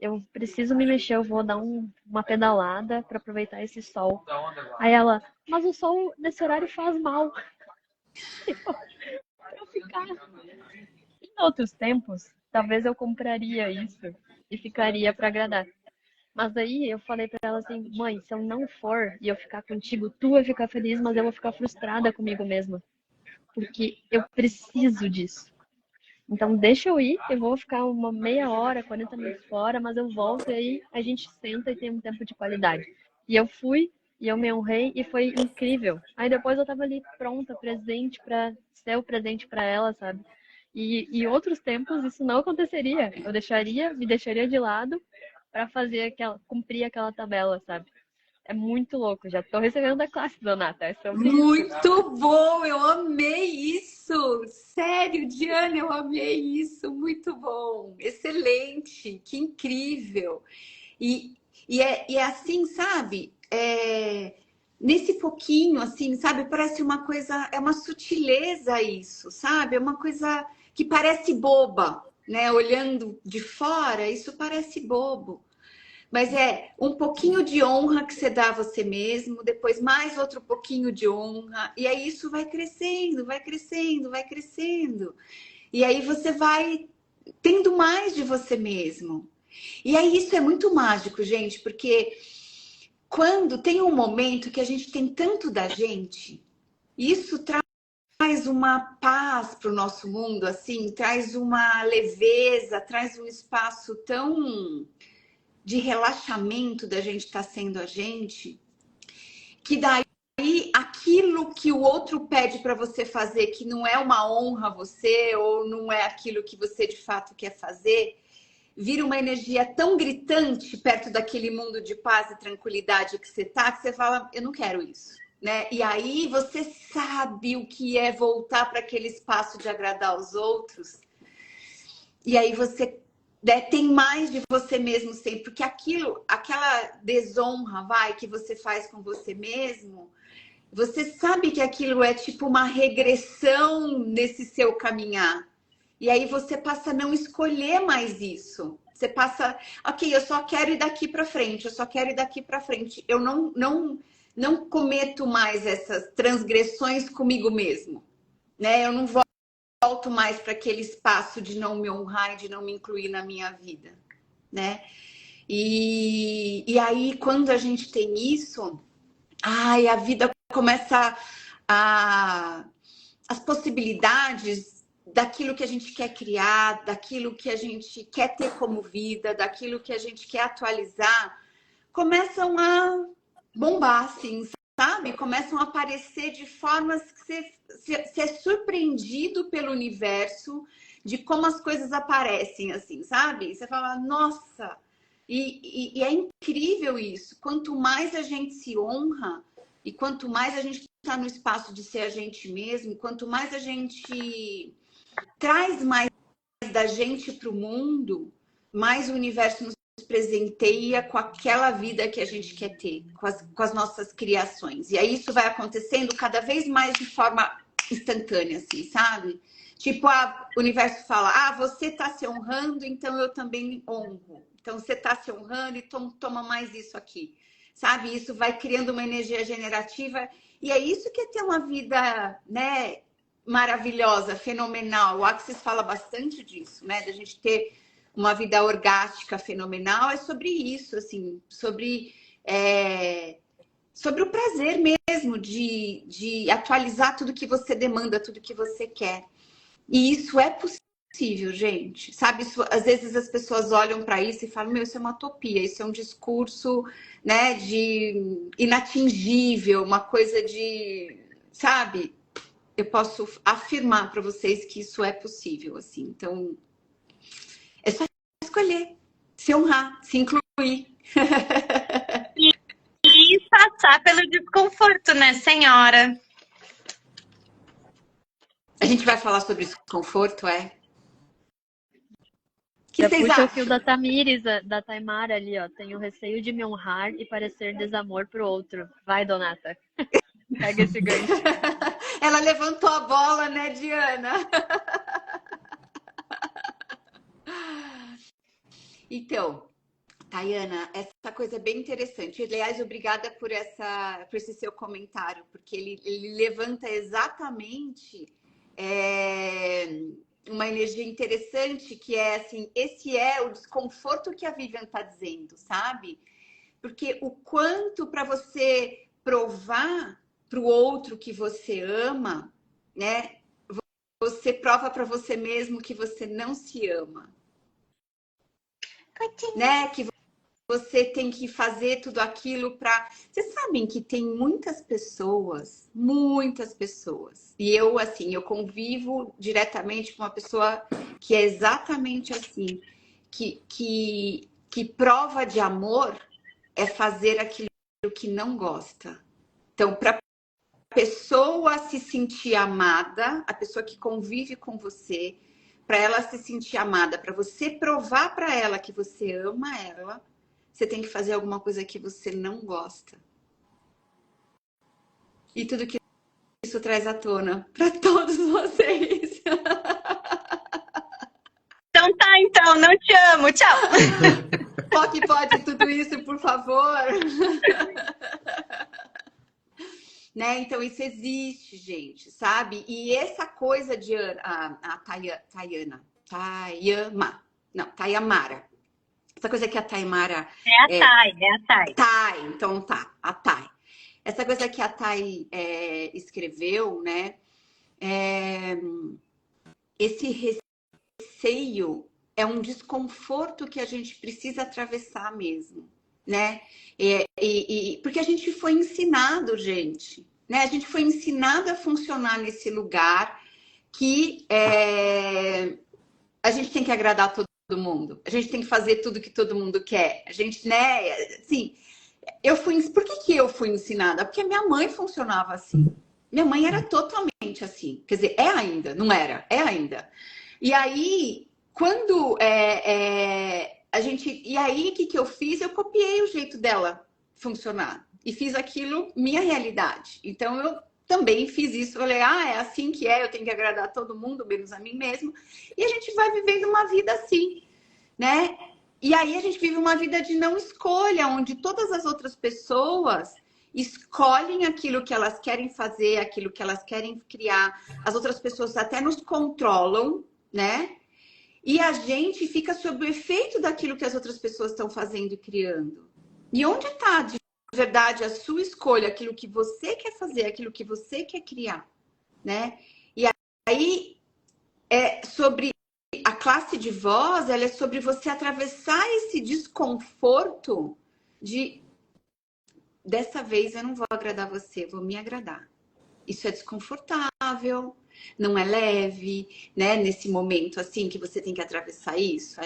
eu preciso me mexer, eu vou dar uma pedalada para aproveitar esse sol. Aí ela, mas o sol nesse horário faz mal. Pra eu ficar. Em outros tempos, talvez eu compraria isso e ficaria para agradar. Mas daí eu falei pra ela assim, mãe, se eu não for e eu ficar contigo, tu vai ficar feliz, mas eu vou ficar frustrada comigo mesma, porque eu preciso disso. Então deixa eu ir, eu vou ficar uma meia hora, 40 minutos fora, mas eu volto e aí a gente senta e tem um tempo de qualidade. E eu fui, e eu me honrei e foi incrível. Aí depois eu tava ali pronta, presente para ser o presente para ela, sabe? E outros tempos isso não aconteceria. Eu me deixaria de lado para cumprir aquela tabela, sabe? É muito louco. Já tô recebendo a classe, Donata. É sobre isso. Muito bom, eu amei isso. Sério, Diana, eu amei isso. Muito bom, excelente, que incrível. E é assim, sabe? Nesse pouquinho, assim, sabe? Parece uma coisa, é uma sutileza isso, sabe? É uma coisa que parece boba, né? Olhando de fora, isso parece bobo. Mas é um pouquinho de honra que você dá a você mesmo, depois mais outro pouquinho de honra, e aí isso vai crescendo, vai crescendo, vai crescendo. E aí você vai tendo mais de você mesmo. E aí isso é muito mágico, gente, porque quando tem um momento que a gente tem tanto da gente, isso traz uma paz para o nosso mundo, assim, traz uma leveza, traz um espaço tão de relaxamento da gente estar sendo a gente, que daí aquilo que o outro pede para você fazer, que não é uma honra a você, ou não é aquilo que você de fato quer fazer, vira uma energia tão gritante perto daquele mundo de paz e tranquilidade que você fala, eu não quero isso. Né? E aí você sabe o que é voltar para aquele espaço de agradar os outros. E aí você tem mais de você mesmo sempre, porque aquela desonra, que você faz com você mesmo, você sabe que aquilo é tipo uma regressão nesse seu caminhar. E aí você passa a não escolher mais isso. Você passa, ok, eu só quero ir daqui para frente, eu só quero ir daqui para frente. Eu não cometo mais essas transgressões comigo mesmo, né? Eu não volto mais para aquele espaço de não me honrar e de não me incluir na minha vida, né? E aí, quando a gente tem isso, a vida começa as possibilidades daquilo que a gente quer criar, daquilo que a gente quer ter como vida, daquilo que a gente quer atualizar, começam a bombar, assim, sabe? Começam a aparecer de formas que você é surpreendido pelo universo, de como as coisas aparecem, assim, sabe? Você fala, nossa! E é incrível isso. Quanto mais a gente se honra e quanto mais a gente está no espaço de ser a gente mesmo, quanto mais a gente traz mais da gente para o mundo, mais o universo nos presenteia com aquela vida que a gente quer ter, com as nossas criações. E aí isso vai acontecendo cada vez mais de forma instantânea, assim, sabe? Tipo, o universo fala, você está se honrando, então eu também honro. Então você está se honrando, então toma mais isso aqui. Sabe? Isso vai criando uma energia generativa. E é isso que é ter uma vida, né, maravilhosa, fenomenal. O Axis fala bastante disso, né? Da gente ter uma vida orgástica, fenomenal. É sobre isso, assim, sobre o prazer mesmo de atualizar tudo que você demanda, tudo que você quer. E isso é possível, gente. Sabe, isso, às vezes as pessoas olham para isso e falam, meu, isso é uma utopia, isso é um discurso, né, de inatingível, uma coisa de, sabe? Eu posso afirmar para vocês que isso é possível, assim. Então, é só escolher, se honrar, se incluir. E passar pelo desconforto, né, senhora? A gente vai falar sobre desconforto, é? O que Já vocês puxa o fio acham? da Tamires, da Taimara ali, ó. Tenho receio de me honrar e parecer desamor pro outro. Vai, Donata. Pega esse gancho. Ela levantou a bola, né, Diana? Então, Tayana, essa coisa é bem interessante. Aliás, obrigada por esse seu comentário, porque ele levanta exatamente uma energia interessante, que é assim, esse é o desconforto que a Vivian está dizendo, sabe? Porque o quanto para você provar para o outro que você ama, né? Você prova para você mesmo que você não se ama, né? Que você tem que fazer tudo aquilo para. Vocês sabem que tem muitas pessoas, e eu, assim, eu convivo diretamente com uma pessoa que é exatamente assim, que prova de amor é fazer aquilo que não gosta. Então, para a pessoa se sentir amada, a pessoa que convive com você, para ela se sentir amada, para você provar para ela que você ama ela, você tem que fazer alguma coisa que você não gosta. E tudo que isso traz à tona para todos vocês. Então tá, então, não te amo, tchau. Pode tudo isso, por favor. Né? Então, isso existe, gente, sabe? E essa coisa de Tayamara. Essa coisa que a Taimara... É a Thay. Thay, então tá, a Thay. Essa coisa que a Thay escreveu, né? Esse receio é um desconforto que a gente precisa atravessar mesmo, né? Porque a gente foi ensinado, gente, né? A gente foi ensinado a funcionar nesse lugar que a gente tem que agradar todo mundo, a gente tem que fazer tudo que todo mundo quer, a gente, né? Assim, por que eu fui ensinada? Porque minha mãe funcionava assim. Minha mãe era totalmente assim, quer dizer, é ainda, não era, é ainda. E aí, quando e aí, o que eu fiz? Eu copiei o jeito dela funcionar. E fiz aquilo minha realidade. Então, eu também fiz isso. Falei, é assim que eu tenho que agradar todo mundo, menos a mim mesmo. E a gente vai vivendo uma vida assim, né? E aí, a gente vive uma vida de não escolha, onde todas as outras pessoas escolhem aquilo que elas querem fazer, aquilo que elas querem criar. As outras pessoas até nos controlam, né? E a gente fica sob o efeito daquilo que as outras pessoas estão fazendo e criando. E onde está, de verdade, a sua escolha, aquilo que você quer fazer, aquilo que você quer criar, né? E aí, sobre a classe de voz, ela é sobre você atravessar esse desconforto de dessa vez eu não vou agradar você, vou me agradar. Isso é desconfortável, não é leve, né? Nesse momento assim que você tem que atravessar isso,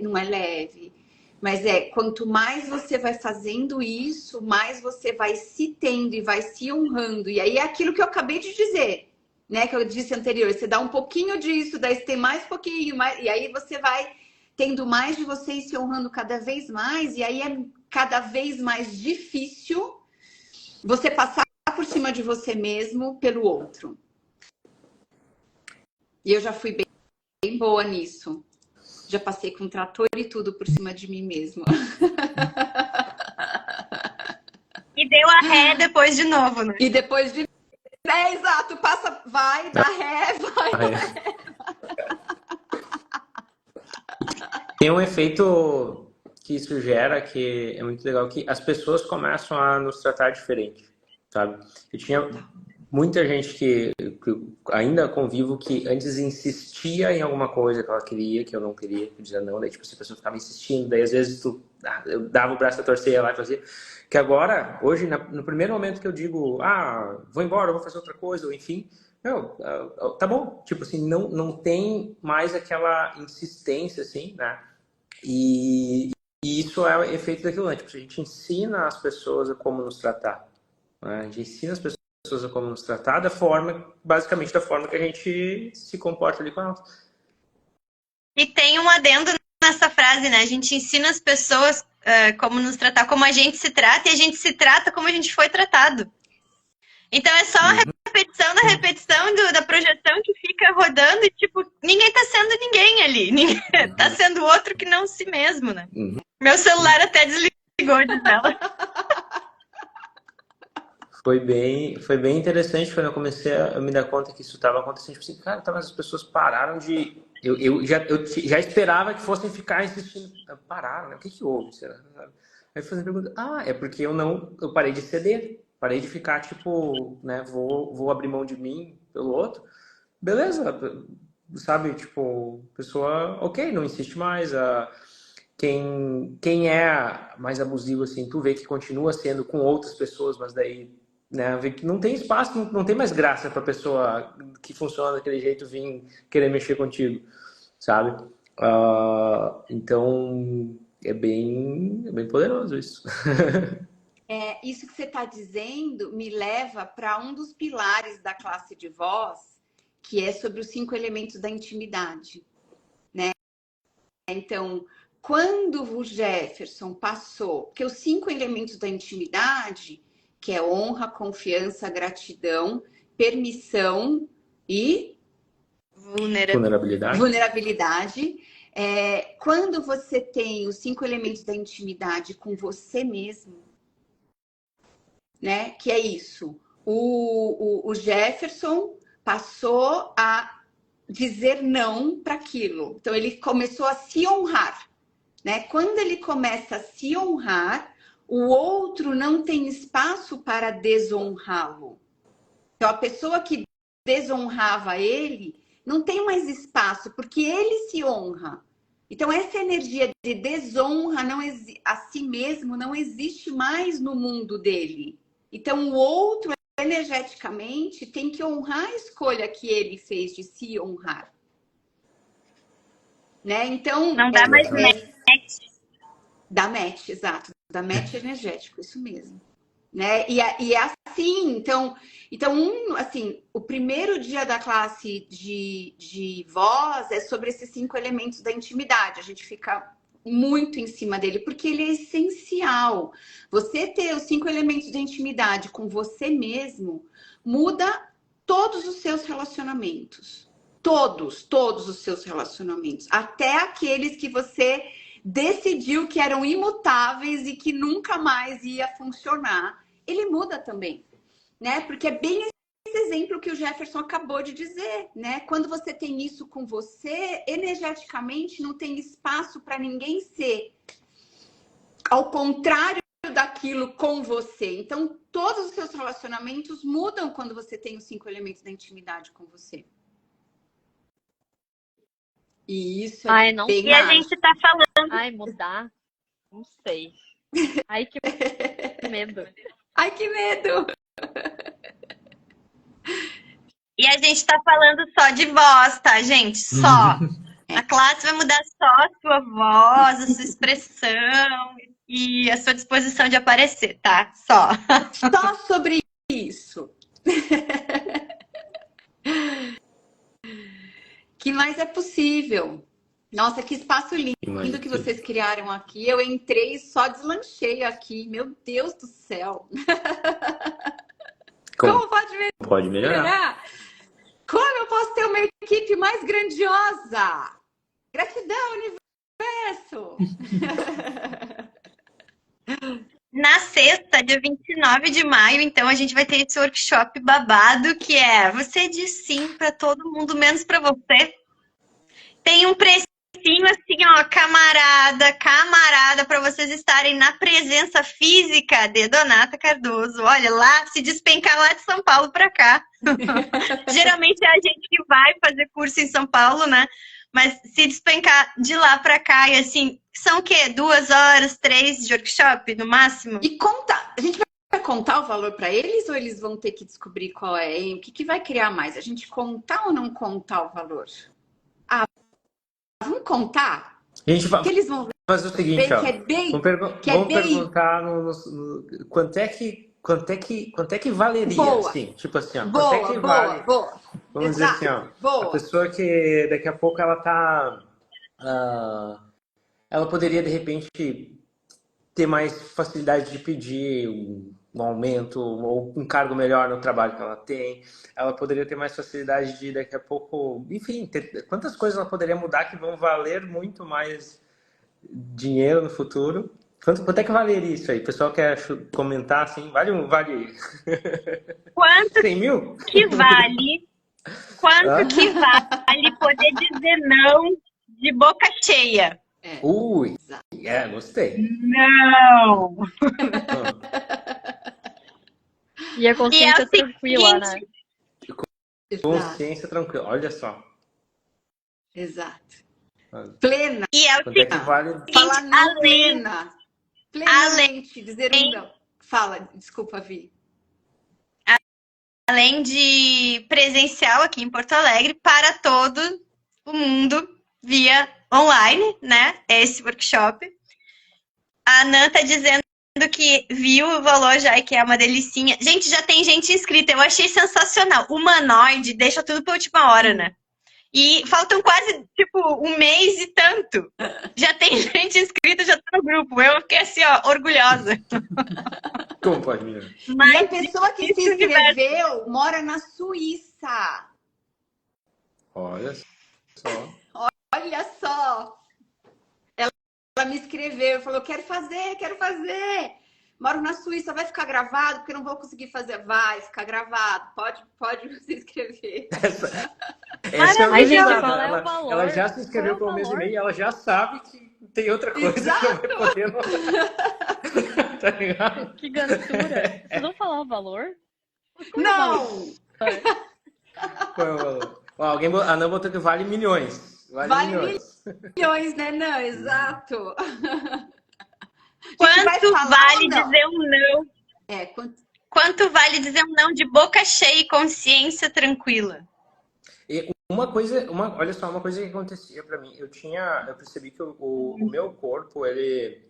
não é leve. Mas quanto mais você vai fazendo isso, mais você vai se tendo e vai se honrando. E aí é aquilo que eu acabei de dizer, né? Que eu disse anterior. Você dá um pouquinho disso, daí você tem mais pouquinho, mais, e aí você vai tendo mais de você e se honrando cada vez mais. E aí é cada vez mais difícil você passar por cima de você mesmo pelo outro. E eu já fui bem boa nisso. Já passei com trator e tudo por cima de mim mesma. E deu a ré depois de novo, né? E depois de... exato. Passa, vai, dá ré, vai. Tem um efeito que isso gera que é muito legal, que as pessoas começam a nos tratar diferente, sabe? Eu tinha muita gente que ainda convivo que antes insistia em alguma coisa que ela queria, que eu não queria, que eu dizia não, daí tipo, se a pessoa ficava insistindo, daí às vezes eu dava o braço a torcer, ia lá e fazia. Que agora, hoje, no primeiro momento que eu digo, vou embora, vou fazer outra coisa, ou enfim, não, tá bom, tipo assim, não tem mais aquela insistência, assim, né? E isso é o efeito daquilo, né? Tipo, a gente ensina as pessoas a como nos tratar, né? A gente ensina as pessoas a como nos tratar basicamente da forma que a gente se comporta ali com elas. E tem um adendo nessa frase, né? A gente ensina as pessoas como nos tratar, como a gente se trata, e a gente se trata como a gente foi tratado. Então é só a repetição da repetição da projeção que fica rodando e, tipo, ninguém tá sendo ninguém ali. Ninguém tá sendo outro que não si mesmo, né? Meu celular até desligou de tela. Foi bem interessante quando eu comecei a me dar conta que isso estava acontecendo. Tipo assim, cara, mas as pessoas pararam de. Eu já esperava que fossem ficar insistindo. Pararam, né? O que houve? Será? Aí eu fazia a pergunta, é porque eu parei de ceder. Parei de ficar, tipo, né, vou abrir mão de mim pelo outro. Beleza, sabe? Tipo, pessoa, ok, não insiste mais. Quem é mais abusivo, assim, tu vê que continua sendo com outras pessoas, mas daí, né, vê que não tem espaço, não tem mais graça pra pessoa que funciona daquele jeito vir querer mexer contigo, sabe? Então, é bem poderoso isso. Isso que você está dizendo me leva para um dos pilares da classe de voz, que é sobre os 5 elementos da intimidade, né? Então, quando o Jefferson passou, porque os 5 elementos da intimidade, que é honra, confiança, gratidão, permissão e vulnerabilidade. Quando você tem os 5 elementos da intimidade com você mesmo, né? Que é isso. O Jefferson passou a dizer não para aquilo. Então, ele começou a se honrar, né? Quando ele começa a se honrar, o outro não tem espaço para desonrá-lo. Então, a pessoa que desonrava ele não tem mais espaço, porque ele se honra. Então, essa energia de desonra a si mesmo não existe mais no mundo dele. Então, o outro, energeticamente, tem que honrar a escolha que ele fez de se honrar. Né? Então, não dá mais match. Dá match, exato. Dá match energético, isso mesmo. Né? E é assim, então assim, o primeiro dia da classe de voz é sobre esses 5 elementos da intimidade. A gente fica muito em cima dele, porque ele é essencial. Você ter os 5 elementos da intimidade com você mesmo muda todos os seus relacionamentos. Todos os seus relacionamentos. Até aqueles que você decidiu que eram imutáveis e que nunca mais ia funcionar. Ele muda também, né? Porque é bem esse exemplo que o Jefferson acabou de dizer, né? Quando você tem isso com você, energeticamente não tem espaço para ninguém ser ao contrário daquilo com você. Então, todos os seus relacionamentos mudam quando você tem os 5 elementos da intimidade com você. E isso é bem E a gente tá falando... Ai, mudar? Não sei. Ai, que medo. Ai, que medo! E a gente tá falando só de voz, tá, gente? Só. A classe vai mudar só a sua voz, a sua expressão e a sua disposição de aparecer, tá? Só. Só sobre isso. Que mais é possível? Nossa, que espaço lindo que vocês criaram aqui. Eu entrei e só deslanchei aqui. Meu Deus do céu. Como pode melhorar? Como eu posso ter uma equipe mais grandiosa? Gratidão, universo! Na sexta, dia 29 de maio, então, a gente vai ter esse workshop babado, que é você diz sim para todo mundo, menos para você. Tem um precinho cursinho assim, ó, camarada, para vocês estarem na presença física de Donata Cardoso. Olha, lá, se despencar lá de São Paulo para cá. Geralmente é a gente que vai fazer curso em São Paulo, né? Mas se despencar de lá para cá, e assim, são o quê? 2 horas, 3 de workshop, no máximo? E conta, a gente vai contar o valor para eles ou eles vão ter que descobrir qual é? Hein? O que vai criar mais? A gente contar ou não contar o valor? Vamos contar? A gente Que eles vão fazer o seguinte, ver ó. que é bem... Vamos perguntar quanto é que valeria, Boa. assim, tipo assim, ó, Boa, quanto é que vale? boa. Vamos dizer assim, ó, Boa. a pessoa que daqui a pouco ela tá, ela poderia de repente ter mais facilidade de pedir um aumento ou um cargo melhor no trabalho que ela tem. Ela poderia ter mais facilidade de daqui a pouco, enfim, quantas coisas ela poderia mudar que vão valer muito mais dinheiro no futuro. Quanto é que valeria isso aí? O pessoal quer comentar assim? Vale Quanto 100 mil? que vale? Quanto que vale poder dizer não de boca cheia? Ui, gostei. Não! E a consciência E é o tranquila, né? seguinte, Consciência tranquila, olha só. Exato. Plena. E é o Quanto é que vale? Falar não além- plena. Plenamente. Dizer um não. Fala, desculpa, Vi. além de presencial aqui em Porto Alegre, para todo o mundo via online, né? Esse workshop. A Nan tá dizendo que viu o valor já e que é uma delicinha. Gente, já tem gente inscrita. Eu achei sensacional. O Humanoide deixa tudo pra última hora, né? E faltam quase, tipo, 1 mês e tanto. Já tem gente inscrita, já tá no grupo. Eu fiquei assim, ó, orgulhosa. Como pode, menina? E a pessoa que se inscreveu mora na Suíça. Olha só. Olha só. Ela me escreveu, falou, quero fazer. Moro na Suíça, vai ficar gravado? Porque eu não vou conseguir fazer. Vai ficar gravado. Pode se inscrever. Essa Mas, gente, nada. qual é o valor? Ela já se inscreveu Qual é por o 1 mês e valor? meio e ela já sabe que tem outra coisa que não vai poder. Tá ligado? Que gansura. Vocês vão falar o valor? Não! Qual é o valor? Ó, a Ana botou que vale milhões. Vale milhões. milhões, né? Não, exato. Quanto vale dizer um não? Quanto vale dizer um não de boca cheia e consciência tranquila? E olha só, uma coisa que acontecia pra mim, eu percebi que o meu corpo, ele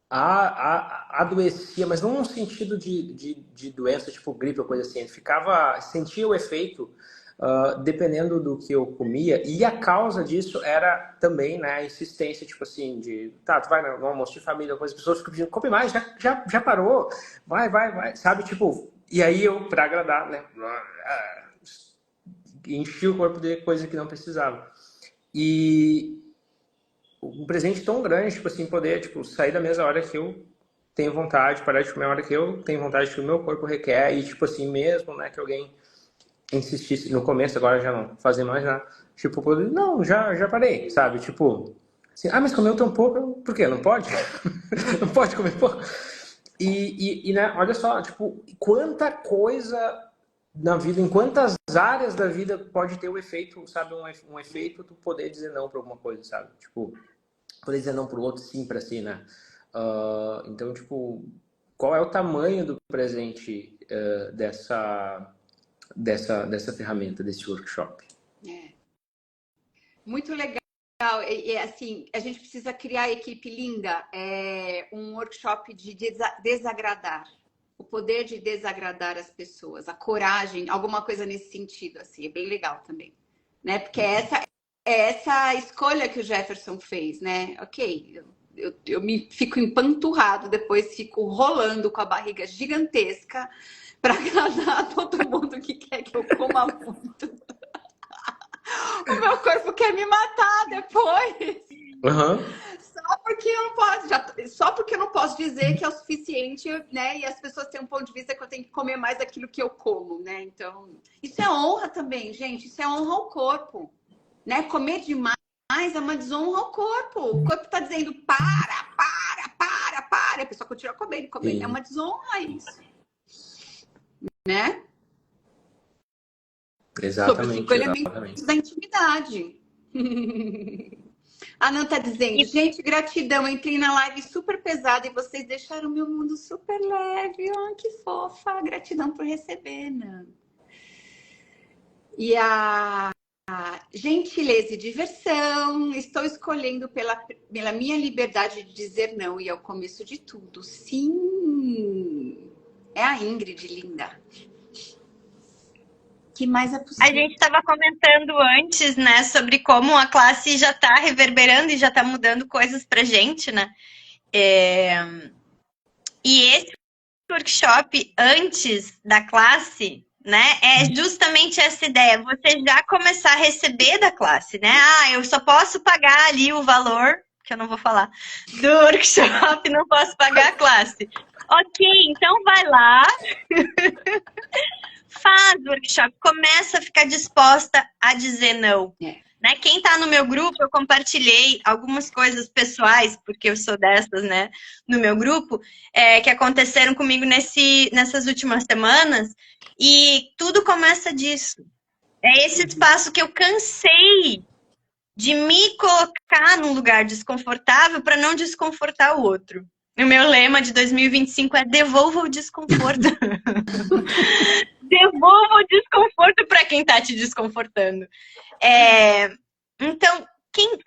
adoecia, mas não no sentido de doença, tipo gripe ou coisa assim, ele sentia o efeito dependendo do que eu comia, e a causa disso era também, né, a insistência, tipo assim, tu vai no almoço de família, algumas pessoas ficam pedindo, come mais, já parou, vai, sabe, tipo, e aí eu, pra agradar, né, enchi o corpo de coisa que não precisava. E um presente tão grande, tipo assim, poder, tipo, sair da mesa a hora que eu tenho vontade, parar de comer a hora que eu tenho vontade, que o meu corpo requer, e tipo assim, mesmo, né, que alguém insistisse no começo, agora já não fazer mais nada, tipo, poder, não, já parei, sabe, tipo, assim, mas comeu tão pouco, por quê? Não pode? Não pode comer pouco? E né, olha só, tipo, quanta coisa na vida, em quantas áreas da vida pode ter o efeito, sabe, um efeito tu poder dizer não para alguma coisa, sabe, tipo, poder dizer não para o outro, sim para si, né, então, tipo, qual é o tamanho do presente dessa ferramenta, desse workshop? Muito legal. E assim, a gente precisa criar a equipe linda, um workshop de desagradar. O poder de desagradar as pessoas, a coragem, alguma coisa nesse sentido, assim, é bem legal também, né? Porque essa escolha que o Jefferson fez, né? Ok, eu fico empanturrado, depois fico rolando com a barriga gigantesca para agradar todo mundo que quer que eu coma muito. O meu corpo quer me matar depois. Só porque eu não posso dizer que é o suficiente, né? E as pessoas têm um ponto de vista que eu tenho que comer mais daquilo que eu como, né? Então, isso é honra também, gente. Isso é honra ao corpo, né? Comer demais é uma desonra ao corpo. O corpo está dizendo para. A pessoa continua comendo. É uma desonra isso. Né? Sobre os 5 elementos da intimidade. A Nan tá dizendo, gente, gratidão, entrei na live super pesada e vocês deixaram meu mundo super leve. Oh, que fofa, gratidão por receber, Nan. E a gentileza e diversão, estou escolhendo pela minha liberdade de dizer não e é o começo de tudo. Sim, é a Ingrid, linda. Que mais é possível? A gente estava comentando antes, né, sobre como a classe já está reverberando e já está mudando coisas para gente, né? E esse workshop antes da classe, né, é justamente essa ideia, você já começar a receber da classe, né? Eu só posso pagar ali o valor, que eu não vou falar, do workshop, não posso pagar a classe. Ok, então vai lá... Faz o workshop, começa a ficar disposta a dizer não. Né? Quem está no meu grupo, eu compartilhei algumas coisas pessoais, porque eu sou dessas, né, no meu grupo, que aconteceram comigo nessas últimas semanas, e tudo começa disso. É esse espaço que eu cansei de me colocar num lugar desconfortável para não desconfortar o outro. O meu lema de 2025 é devolva o desconforto. Devolva o desconforto para quem tá te desconfortando. Então,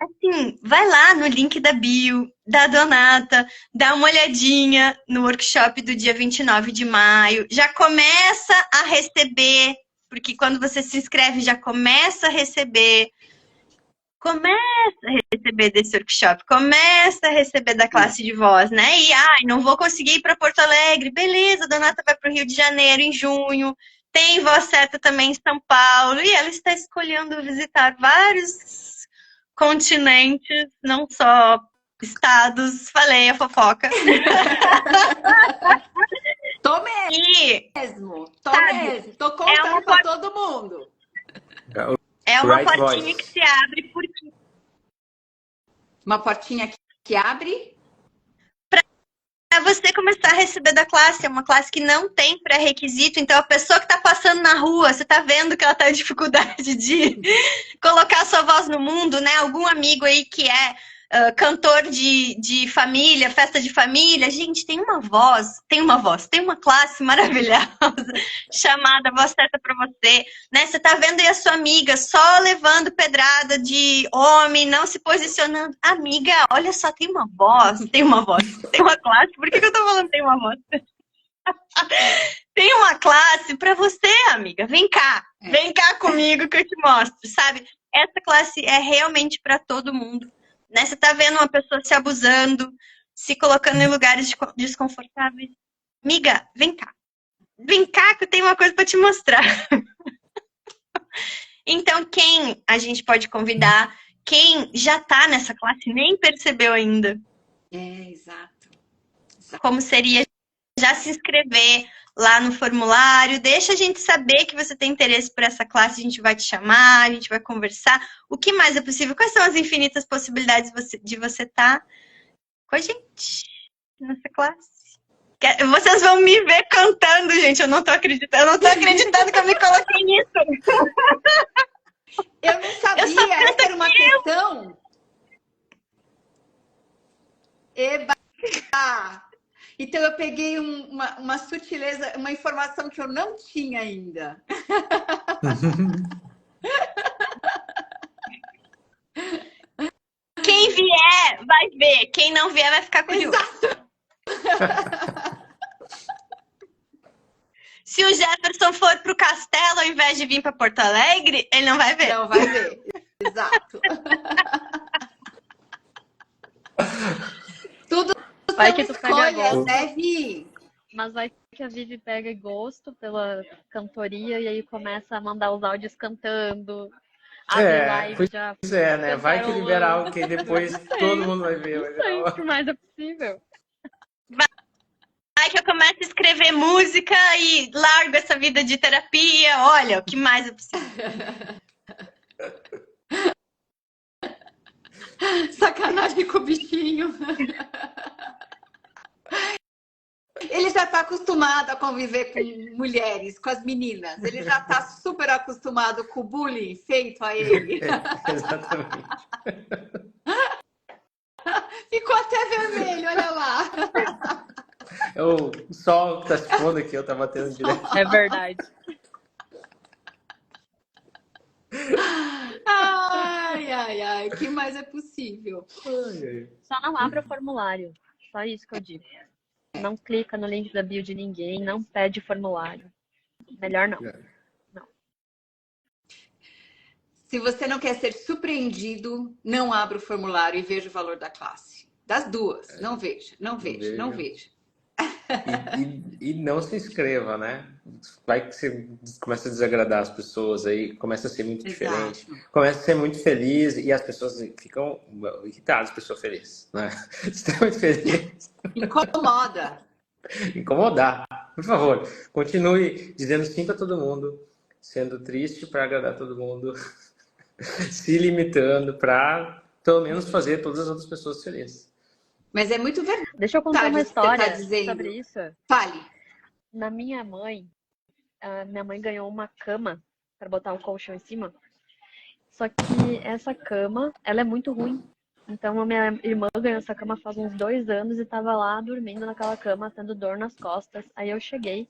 assim, vai lá no link da bio, da Donata, dá uma olhadinha no workshop do dia 29 de maio, já começa a receber, porque quando você se inscreve, já começa a receber. Começa a receber desse workshop, começa a receber da classe de voz, né? E, não vou conseguir ir para Porto Alegre. Beleza, a Donata vai para o Rio de Janeiro em junho. Tem voz certa também em São Paulo. E ela está escolhendo visitar vários continentes, não só estados. Falei a fofoca. Tô mesmo. Tô contando para todo mundo. É uma portinha que se abre porque... Uma portinha que abre? Para você começar a receber da classe. É uma classe que não tem pré-requisito. Então, a pessoa que está passando na rua, você está vendo que ela está em dificuldade de colocar a sua voz no mundo, né? Algum amigo aí que é cantor de família, festa de família. Gente, tem uma classe maravilhosa chamada Voz Certa para Você, né? Você tá vendo aí a sua amiga só levando pedrada de homem, não se posicionando. Amiga, olha só, tem uma classe. Por que eu tô falando tem uma voz? Tem uma classe para você, amiga. Vem cá comigo que eu te mostro, sabe? Essa classe é realmente para todo mundo. Né? Você tá vendo uma pessoa se abusando, se colocando em lugares desconfortáveis. Amiga, vem cá. Vem cá que eu tenho uma coisa para te mostrar. Então, quem a gente pode convidar? Quem já tá nessa classe nem percebeu ainda. Exato. Como seria já se inscrever lá no formulário, deixa a gente saber que você tem interesse por essa classe, a gente vai te chamar, a gente vai conversar. O que mais é possível? Quais são as infinitas possibilidades de você estar com a gente nessa classe? Vocês vão me ver cantando, gente, eu não tô acreditando que eu me coloquei nisso. Eu não sabia, essa era uma questão. Eba! Então, eu peguei uma sutileza, uma informação que eu não tinha ainda. Quem vier, vai ver. Quem não vier, vai ficar curioso. Exato. Se o Jefferson for pro Castelo, ao invés de vir para Porto Alegre, ele não vai ver. Não vai ver. Exato. Tudo vai que tu pega escolhas, né, Vi? Mas vai que a Vivi pega gosto pela cantoria e aí começa a mandar os áudios cantando. Pois né? Vai que libera algo que depois todo mundo vai ver. Não sei o que mais é possível. Vai que eu começo a escrever música e largo essa vida de terapia. Olha, o que mais é possível. Sacanagem com o bichinho. Ele já está acostumado a conviver com mulheres, com as meninas. Ele já está super acostumado com o bullying feito a ele. Exatamente. Ficou até vermelho, olha lá. O sol que tá se pondo aqui, eu tava batendo direto. É verdade. Ai, ai, ai. O que mais é possível? Só não abra o formulário. Só isso que eu digo. Não clica no link da bio de ninguém, não pede formulário. Melhor não. Se você não quer ser surpreendido, não abra o formulário e veja o valor da classe. Das duas. Não veja, não veja, não veja. E não se inscreva, né? Vai que você começa a desagradar as pessoas aí, começa a ser muito diferente, começa a ser muito feliz e as pessoas ficam irritadas, pessoa feliz, né? Você tá muito feliz. Incomoda. Incomodar. Por favor, continue dizendo sim para todo mundo, sendo triste para agradar todo mundo, se limitando para pelo menos fazer todas as outras pessoas felizes. Mas é muito verdade. Deixa eu contar uma o que você tá história dizendo. sobre isso. Fale. Na minha mãe ganhou uma cama para botar um colchão em cima. Só que essa cama, ela é muito ruim. Então a minha irmã ganhou essa cama faz uns 2 anos e estava lá dormindo naquela cama, tendo dor nas costas. Aí eu cheguei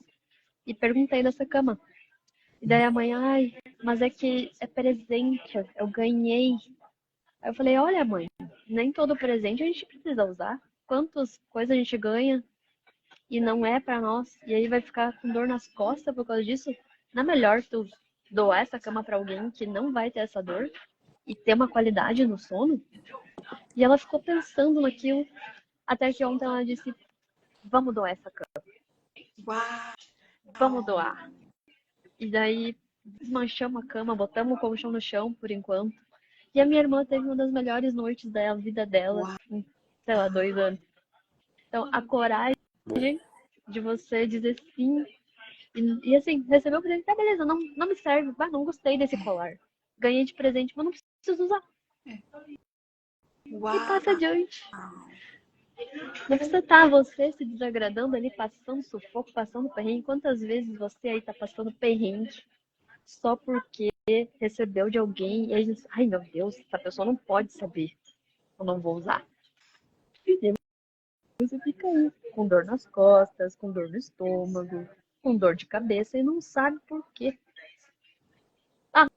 e perguntei dessa cama. E daí a mãe, ai, mas é que é presente, eu ganhei. Aí eu falei, olha mãe, nem todo presente a gente precisa usar. Quantas coisas a gente ganha e não é pra nós. E aí vai ficar com dor nas costas por causa disso. Não é melhor tu doar essa cama pra alguém que não vai ter essa dor e ter uma qualidade no sono? E ela ficou pensando naquilo, até que ontem ela disse, vamos doar essa cama. Uau. Vamos doar. E daí desmanchamos a cama, botamos o colchão no chão por enquanto. E a minha irmã teve uma das melhores noites da vida dela, em, sei lá, 2 anos. Então, a coragem de você dizer sim. E assim, receber o presente, tá beleza, não me serve. Não gostei desse colar. Ganhei de presente, mas não preciso usar. Uau. E passa adiante. Não precisa estar você se desagradando ali, passando sufoco, passando perrengue. Quantas vezes você aí tá passando perrengue só porque recebeu de alguém e aí diz, ai meu Deus, essa pessoa não pode saber. Eu não vou usar. E você fica aí, com dor nas costas, com dor no estômago, com dor de cabeça e não sabe por quê. Ah,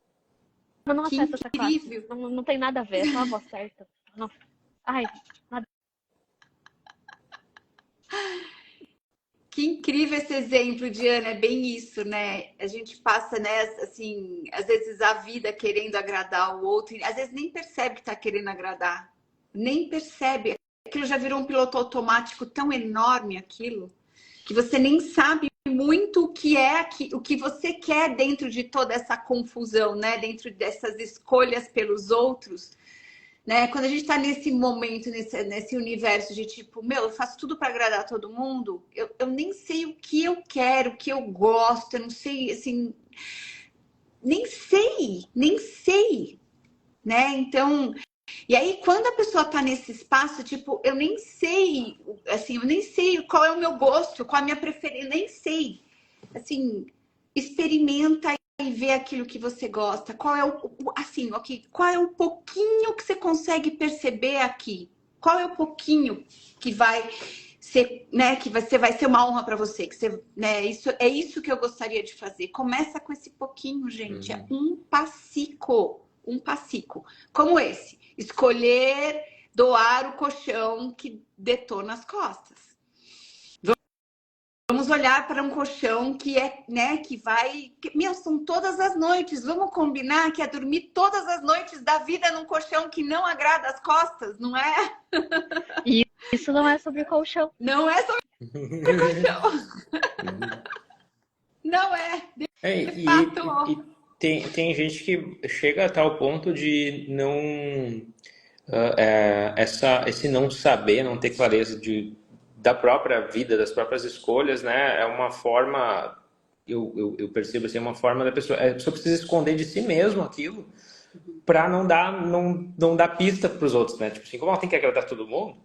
mas não acerta essa classe. Não tem nada a ver, é só a voz certa. Não. Ai, nada. Que incrível esse exemplo, Diana, é bem isso, né? A gente passa, né, assim, às vezes a vida querendo agradar o outro, e às vezes nem percebe que tá querendo agradar, nem percebe. Aquilo já virou um piloto automático tão enorme, aquilo, que você nem sabe muito o que é, o que você quer dentro de toda essa confusão, né? Dentro dessas escolhas pelos outros. Né? Quando a gente tá nesse momento, nesse universo de tipo, meu, eu faço tudo para agradar todo mundo, eu nem sei o que eu quero, o que eu gosto, eu não sei, assim, nem sei, né? Então, e aí quando a pessoa tá nesse espaço, tipo, eu nem sei, assim, eu nem sei qual é o meu gosto, qual é a minha preferência, nem sei, assim, experimenta e ver aquilo que você gosta. Qual é assim, ok? Qual é o pouquinho que você consegue perceber aqui? Qual é o pouquinho que vai ser, né? Que vai ser uma honra para você? Que você, né? Isso que eu gostaria de fazer. Começa com esse pouquinho, gente. É um passico, como esse. Escolher doar o colchão que detona as costas. Vamos olhar para um colchão que é, né, que vai... Meu, são todas as noites. Vamos combinar que é dormir todas as noites da vida num colchão que não agrada as costas, não é? E isso não é sobre colchão. Não é sobre colchão. Não é. E tem gente que chega a tal ponto de não... esse não saber, não ter clareza da própria vida, das próprias escolhas, né? É uma forma, eu percebo assim, uma forma da pessoa. A pessoa precisa esconder de si mesmo aquilo pra não dar pista pros outros, né? Tipo assim, como ela tem que agradar todo mundo,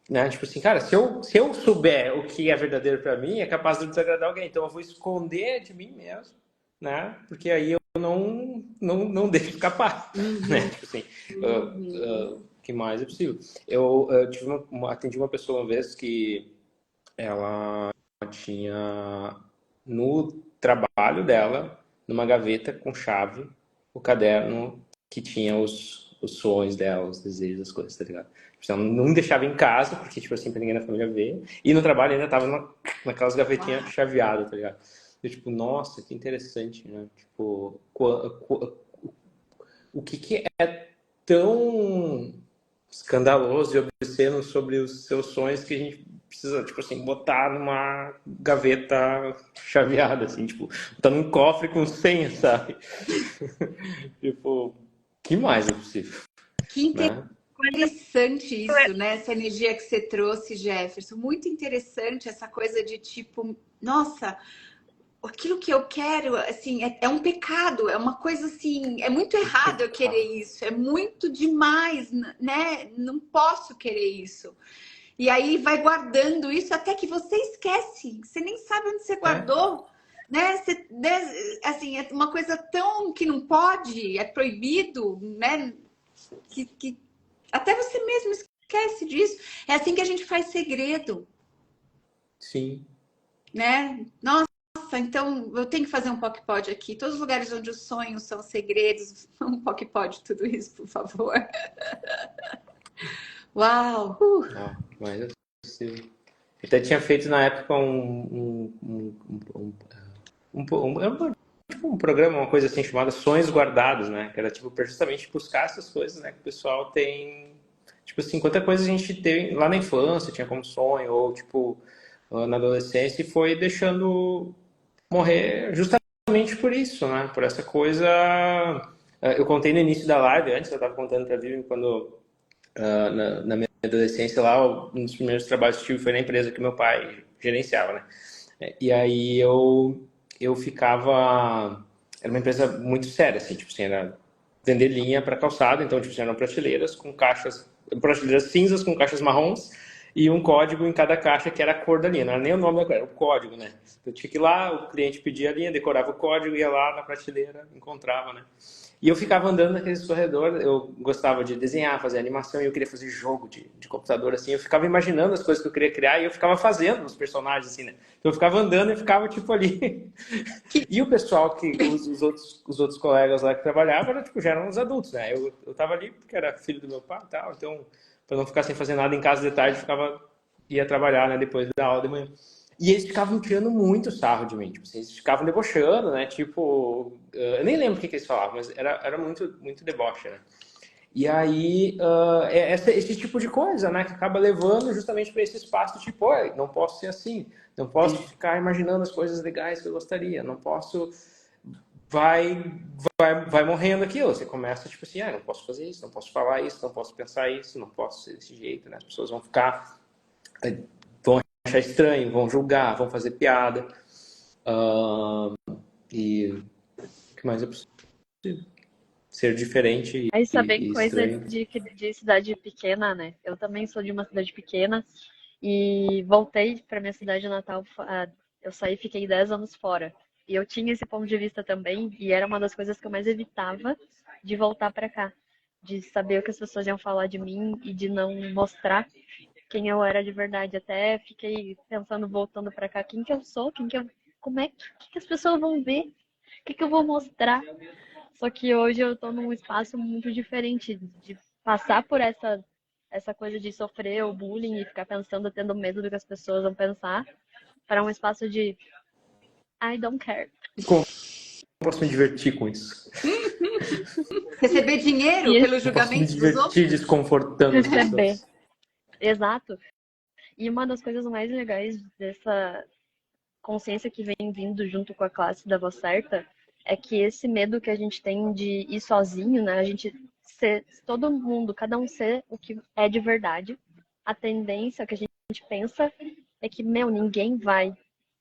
né? Tipo assim, cara, se eu souber o que é verdadeiro pra mim, é capaz de desagradar alguém. Então eu vou esconder de mim mesmo, né? Porque aí eu não deixo escapar, né? Tipo assim, o que mais é possível. Eu atendi uma pessoa uma vez que ela tinha no trabalho dela, numa gaveta com chave, o caderno que tinha os sonhos dela, os desejos, as coisas, tá ligado? Então, não deixava em casa, porque, tipo assim, pra ninguém na família ver. E no trabalho ainda tava naquelas gavetinhas chaveadas, tá ligado? Eu, tipo, nossa, que interessante, né? Tipo, o que é tão escandaloso e obsceno sobre os seus sonhos que a gente precisa, tipo assim, botar numa gaveta chaveada, assim, tipo, botar num cofre com senha, sabe? Tipo, que mais é possível, Que né? interessante isso, né? Essa energia que você trouxe, Jefferson. Muito interessante essa coisa de tipo, nossa, aquilo que eu quero, assim, é um pecado, é uma coisa assim, é muito errado eu querer isso, é muito demais, né? Não posso querer isso. E aí vai guardando isso até que você esquece, você nem sabe onde você É, guardou, né? Assim, é uma coisa tão que não pode, é proibido, né? Que até você mesmo esquece disso. É assim que a gente faz segredo, sim. né? Nossa, então eu tenho que fazer um POC-POD aqui. Todos os lugares onde os sonhos são segredos, um POC-POD, tudo isso, por favor. Uau! Ó, mas é possível. Eu até tinha feito na época tipo um programa, uma coisa assim chamada Sonhos Guardados, né? Que era tipo justamente buscar essas coisas, né? Que o pessoal tem, tipo assim, quanta coisa a gente teve lá na infância, tinha como sonho ou tipo na adolescência e foi deixando morrer justamente por isso, né? Por essa coisa. Eu contei no início da live, antes eu estava contando para a Vivian quando na minha adolescência lá, um dos primeiros trabalhos que tive foi na empresa que meu pai gerenciava, né? E aí eu ficava. Era uma empresa muito séria, assim, tipo assim, era vender linha para calçado, então, tipo assim, eram prateleiras com caixas, prateleiras cinzas com caixas marrons e um código em cada caixa que era a cor da linha, não era nem o nome da cor, era o código, né? Então, eu tinha que ir lá, o cliente pedia a linha, decorava o código, ia lá na prateleira, encontrava, né? E eu ficava andando naqueles corredores, eu gostava de desenhar, fazer animação, e eu queria fazer jogo de computador, assim, eu ficava imaginando as coisas que eu queria criar, e eu ficava fazendo os personagens, assim, né? Então eu ficava andando e ficava, tipo, ali. E o pessoal, os outros colegas lá que trabalhavam, era, tipo, já eram os adultos, né? Eu tava ali porque era filho do meu pai e tal, então, para não ficar sem fazer nada em casa de tarde, ia trabalhar, né, depois da aula de manhã. E eles ficavam tirando muito sarro de mim, tipo assim, eles ficavam debochando, né? Tipo, eu nem lembro o que eles falavam, mas era muito, muito deboche, né? E aí, esse tipo de coisa, né? Que acaba levando justamente para esse espaço, tipo, oi, não posso ser assim, não posso ficar imaginando as coisas legais que eu gostaria, não posso. Vai, vai morrendo aquilo. Você começa, tipo assim, não posso fazer isso, não posso falar isso, não posso pensar isso, não posso ser desse jeito, né? As pessoas vão ficar vão achar estranho, vão julgar, vão fazer piada. E o que mais é possível? Ser diferente Aí isso é bem e coisa estranho. de cidade pequena, né? Eu também sou de uma cidade pequena e voltei para minha cidade natal. Eu saí e fiquei 10 anos fora. E eu tinha esse ponto de vista também, e era uma das coisas que eu mais evitava de voltar para cá, de saber o que as pessoas iam falar de mim e de não mostrar quem eu era de verdade. Até fiquei pensando, voltando para cá, quem que eu sou, como é que as pessoas vão ver, que eu vou mostrar. Só que hoje eu tô num espaço muito diferente de passar por essa coisa de sofrer o bullying e ficar pensando, tendo medo do que as pessoas vão pensar, para um espaço de I don't care. Como eu posso me divertir com isso? Receber dinheiro E pelos Eu posso me julgamentos dos divertir outros? desconfortando as receber. pessoas. Exato. E uma das coisas mais legais dessa consciência que vem vindo junto com a classe da voz certa é que esse medo que a gente tem de ir sozinho, né? A gente ser todo mundo, cada um ser o que é de verdade. A tendência que a gente pensa é que, meu, ninguém vai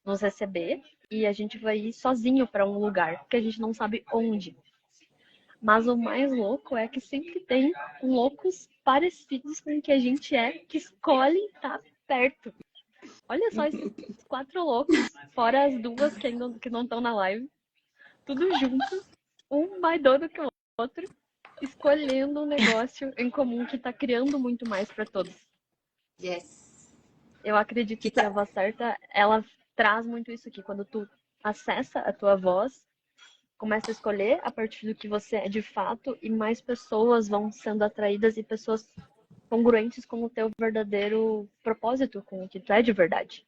nos receber e a gente vai ir sozinho para um lugar que a gente não sabe onde. Mas o mais louco é que sempre tem loucos parecidos com o que a gente é, que escolhem estar perto. Olha só esses 4 loucos, fora as duas que não estão na live, tudo junto, um mais doido que o outro, escolhendo um negócio em comum que está criando muito mais para todos. Yes. Eu acredito que a voz certa, ela traz muito isso aqui. Quando tu acessa a tua voz, começa a escolher a partir do que você é de fato e mais pessoas vão sendo atraídas e pessoas congruentes com o teu verdadeiro propósito, com o que tu é de verdade.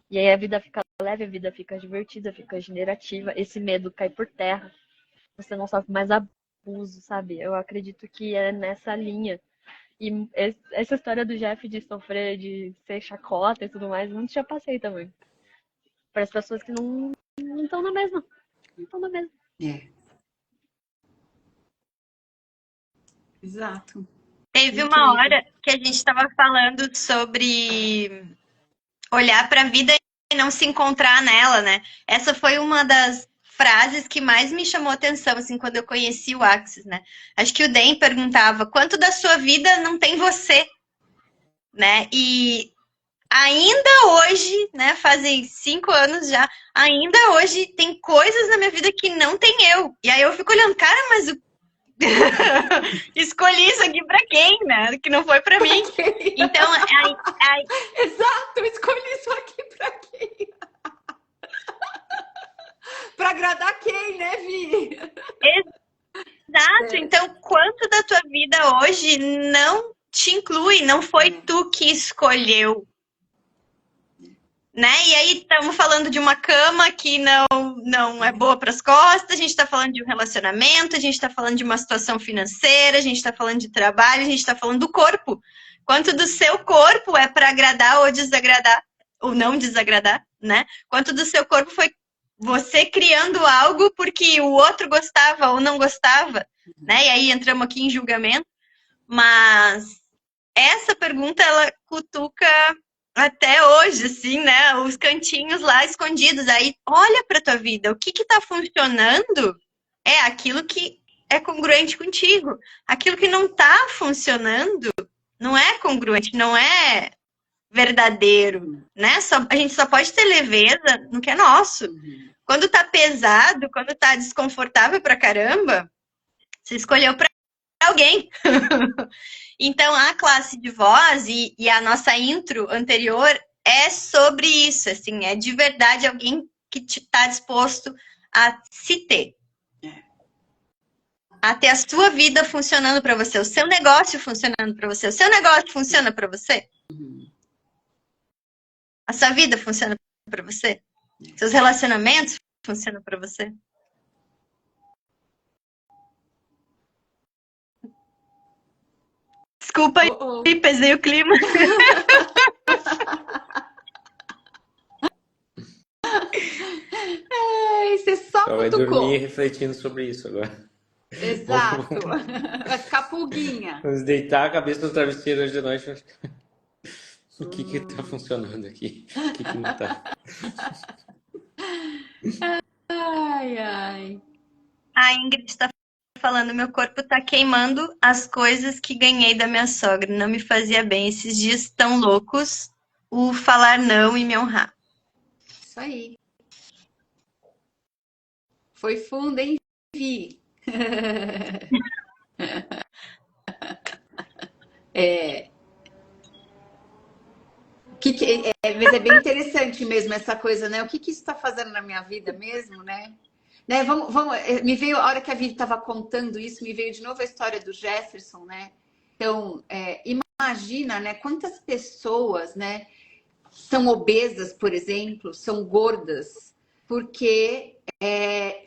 E aí a vida fica leve, a vida fica divertida, fica generativa, esse medo cai por terra, você não sofre mais abuso, sabe? Eu acredito que é nessa linha. E essa história do Jeff de sofrer, de ser chacota e tudo mais, muito já passei também. Para as pessoas que não estão na mesma. Não estão na mesma. É. Exato. Teve Incrível. uma hora que a gente estava falando sobre olhar para a vida e não se encontrar nela, né? Essa foi uma das frases que mais me chamou a atenção, assim, quando eu conheci o Axis, né? Acho que o Den perguntava, quanto da sua vida não tem você? Né? E ainda hoje, né, fazem 5 anos já, ainda hoje tem coisas na minha vida que não tem eu. E aí eu fico olhando, cara, mas escolhi isso aqui pra quem, né? Que não foi pra mim. Então, Exato, eu escolhi isso aqui pra quem? Pra agradar quem, né, Vi? Exato. Então, quanto da tua vida hoje não te inclui, não foi tu que escolheu, né? E aí estamos falando de uma cama que não é boa para as costas, a gente está falando de um relacionamento, a gente está falando de uma situação financeira, a gente está falando de trabalho, a gente está falando do corpo. Quanto do seu corpo é para agradar ou desagradar, ou não desagradar, né? Quanto do seu corpo foi você criando algo porque o outro gostava ou não gostava, né? E aí entramos aqui em julgamento, mas essa pergunta, ela cutuca até hoje, assim, né? Os cantinhos lá escondidos. Aí, olha pra tua vida. O que tá funcionando é aquilo que é congruente contigo. Aquilo que não tá funcionando não é congruente, não é verdadeiro, né? A gente só pode ter leveza no que é nosso. Quando tá pesado, quando tá desconfortável pra caramba, você escolheu pra alguém. Então, a classe de voz e a nossa intro anterior é sobre isso, assim, é de verdade alguém que está disposto a se ter. A ter a sua vida funcionando para você, o seu negócio funcionando para você. O seu negócio funciona para você? A sua vida funciona para você? Seus relacionamentos funcionam para você? Desculpa aí, pesei o clima. Você só Ela vai cutucou. dormir refletindo sobre isso agora. Exato. Vai ficar pulguinha. Vamos deitar a cabeça no travesseiro hoje de noite. O que tá funcionando aqui? O que não tá? Ai, ai. A Ingrid está falando, meu corpo tá queimando as coisas que ganhei da minha sogra. Não me fazia bem esses dias tão loucos. O falar não e me honrar. Isso aí. Foi fundo, hein, Vi? Mas é bem interessante mesmo essa coisa, né? O que isso está fazendo na minha vida mesmo, né? Me veio, a hora que a Vivi estava contando isso, me veio de novo a história do Jefferson, né? Então, imagina, né? Quantas pessoas, né? São obesas, por exemplo, são gordas, porque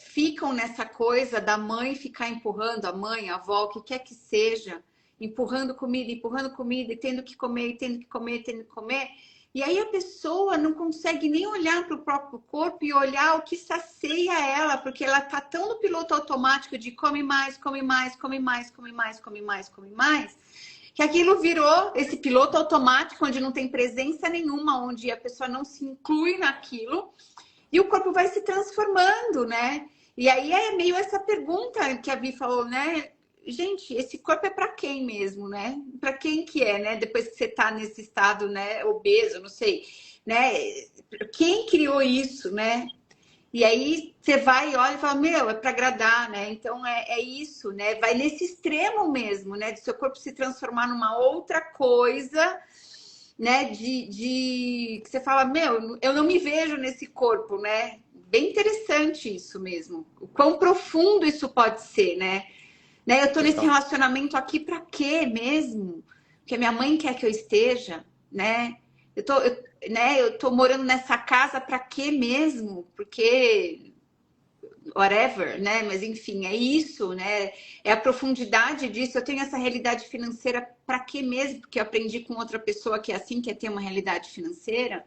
ficam nessa coisa da mãe ficar empurrando, a mãe, a avó, o que quer que seja, empurrando comida, e tendo que comer, tendo que comer, tendo que comer. E aí a pessoa não consegue nem olhar para o próprio corpo e olhar o que sacia ela, porque ela está tão no piloto automático de come mais, come mais, come mais, come mais, come mais, come mais, que aquilo virou esse piloto automático onde não tem presença nenhuma, onde a pessoa não se inclui naquilo e o corpo vai se transformando, né? E aí é meio essa pergunta que a Vi falou, né? Gente, esse corpo é para quem mesmo, né? Para quem que é, né? Depois que você tá nesse estado, né, obeso, não sei, né? Quem criou isso, né? E aí você vai e olha e fala, meu, é para agradar, né? Então é isso, né? Vai nesse extremo mesmo, né? De seu corpo se transformar numa outra coisa, né? Que você fala, meu, eu não me vejo nesse corpo, né? Bem interessante isso mesmo. O quão profundo isso pode ser, né? Eu tô nesse relacionamento aqui para quê mesmo? Porque a minha mãe quer que eu esteja, né? Eu tô morando nessa casa para quê mesmo? Porque whatever, né? Mas enfim, é isso, né? É a profundidade disso. Eu tenho essa realidade financeira para quê mesmo? Porque eu aprendi com outra pessoa que é assim, quer ter uma realidade financeira,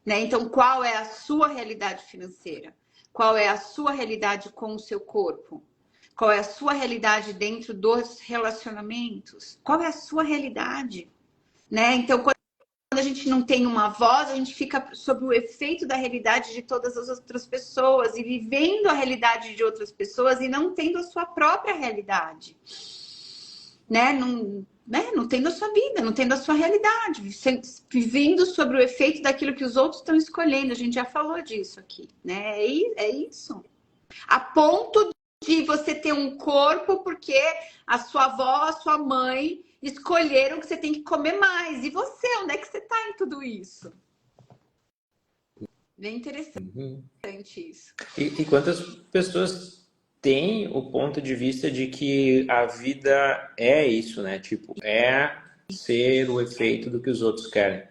né? Então, qual é a sua realidade financeira? Qual é a sua realidade com o seu corpo? Qual é a sua realidade dentro dos relacionamentos? Qual é a sua realidade? Né? Então, quando a gente não tem uma voz, a gente fica sob o efeito da realidade de todas as outras pessoas e vivendo a realidade de outras pessoas e não tendo a sua própria realidade. Não tendo a sua vida, não tendo a sua realidade, vivendo sobre o efeito daquilo que os outros estão escolhendo. A gente já falou disso aqui, né? É isso. A ponto de você ter um corpo porque a sua avó, a sua mãe escolheram que você tem que comer mais. E você, onde é que você está em tudo isso? Bem interessante isso. E quantas pessoas têm o ponto de vista de que a vida é isso, né? Tipo, é ser o efeito do que os outros querem.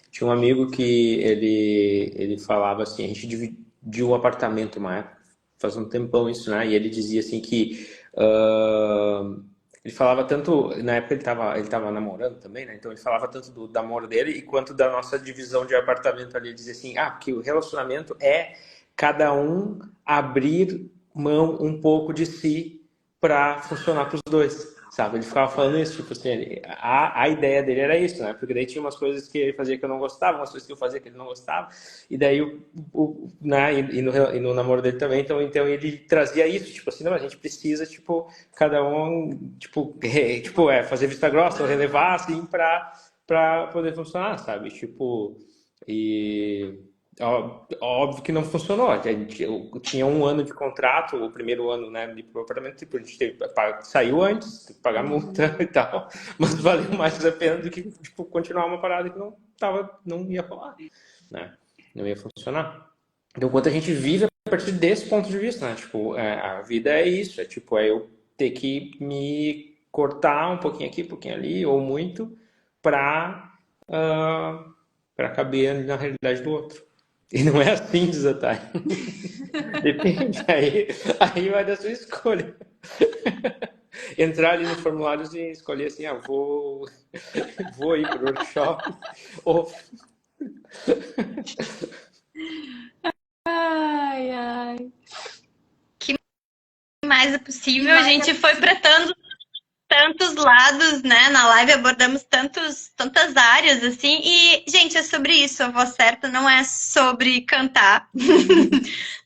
Tinha um amigo que ele falava assim, a gente dividiu um apartamento uma época, faz um tempão isso, né? E ele dizia assim que ele falava tanto, na época ele tava namorando também, né? Então ele falava tanto do namoro dele e quanto da nossa divisão de apartamento ali. Ele dizia assim, porque o relacionamento é cada um abrir mão um pouco de si para funcionar para os dois, sabe? Ele ficava falando isso, tipo assim, a ideia dele era isso, né? Porque daí tinha umas coisas que ele fazia que eu não gostava, umas coisas que eu fazia que ele não gostava, e daí né? E no namoro dele também, então ele trazia isso, tipo assim, não, a gente precisa, tipo, cada um, fazer vista grossa, ou relevar, assim, para poder funcionar, sabe? Tipo, e óbvio que não funcionou. Eu tinha um ano de contrato, o primeiro ano, né, de apartamento, tipo, a gente saiu antes, teve que pagar multa e tal, mas valeu mais a pena do que tipo, continuar uma parada que não ia rolar, né? Não ia funcionar. Então, quanto a gente vive a partir desse ponto de vista, né? Tipo, a vida é isso, é eu ter que me cortar um pouquinho aqui, um pouquinho ali, ou muito, para caber na realidade do outro. E não é assim, Zatai. Depende. Aí vai da sua escolha. Entrar ali no formulário e escolher assim, vou ir para o workshop. Ou... Ai. Que mais é possível? A gente foi para tantos lados, né? Na live abordamos tantas áreas, assim. E, gente, é sobre isso. A voz certa não é sobre cantar.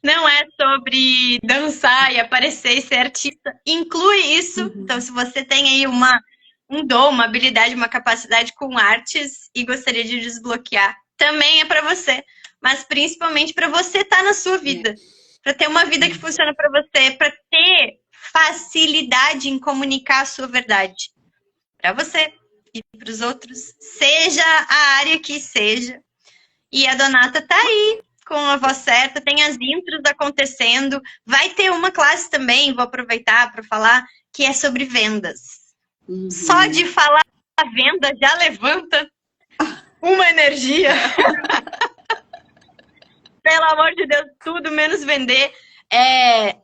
Não é sobre dançar e aparecer e ser artista. Inclui isso. Então, se você tem aí um dom, uma habilidade, uma capacidade com artes e gostaria de desbloquear, também é para você. Mas, principalmente, para você estar na sua vida. Para ter uma vida que funciona para você. Para ter facilidade em comunicar a sua verdade para você e para os outros, seja a área que seja. E a Donata tá aí com a voz certa, tem as intros acontecendo, vai ter uma classe também, vou aproveitar para falar, que é sobre vendas. Só de falar a venda já levanta uma energia. Pelo amor de Deus, tudo menos vender.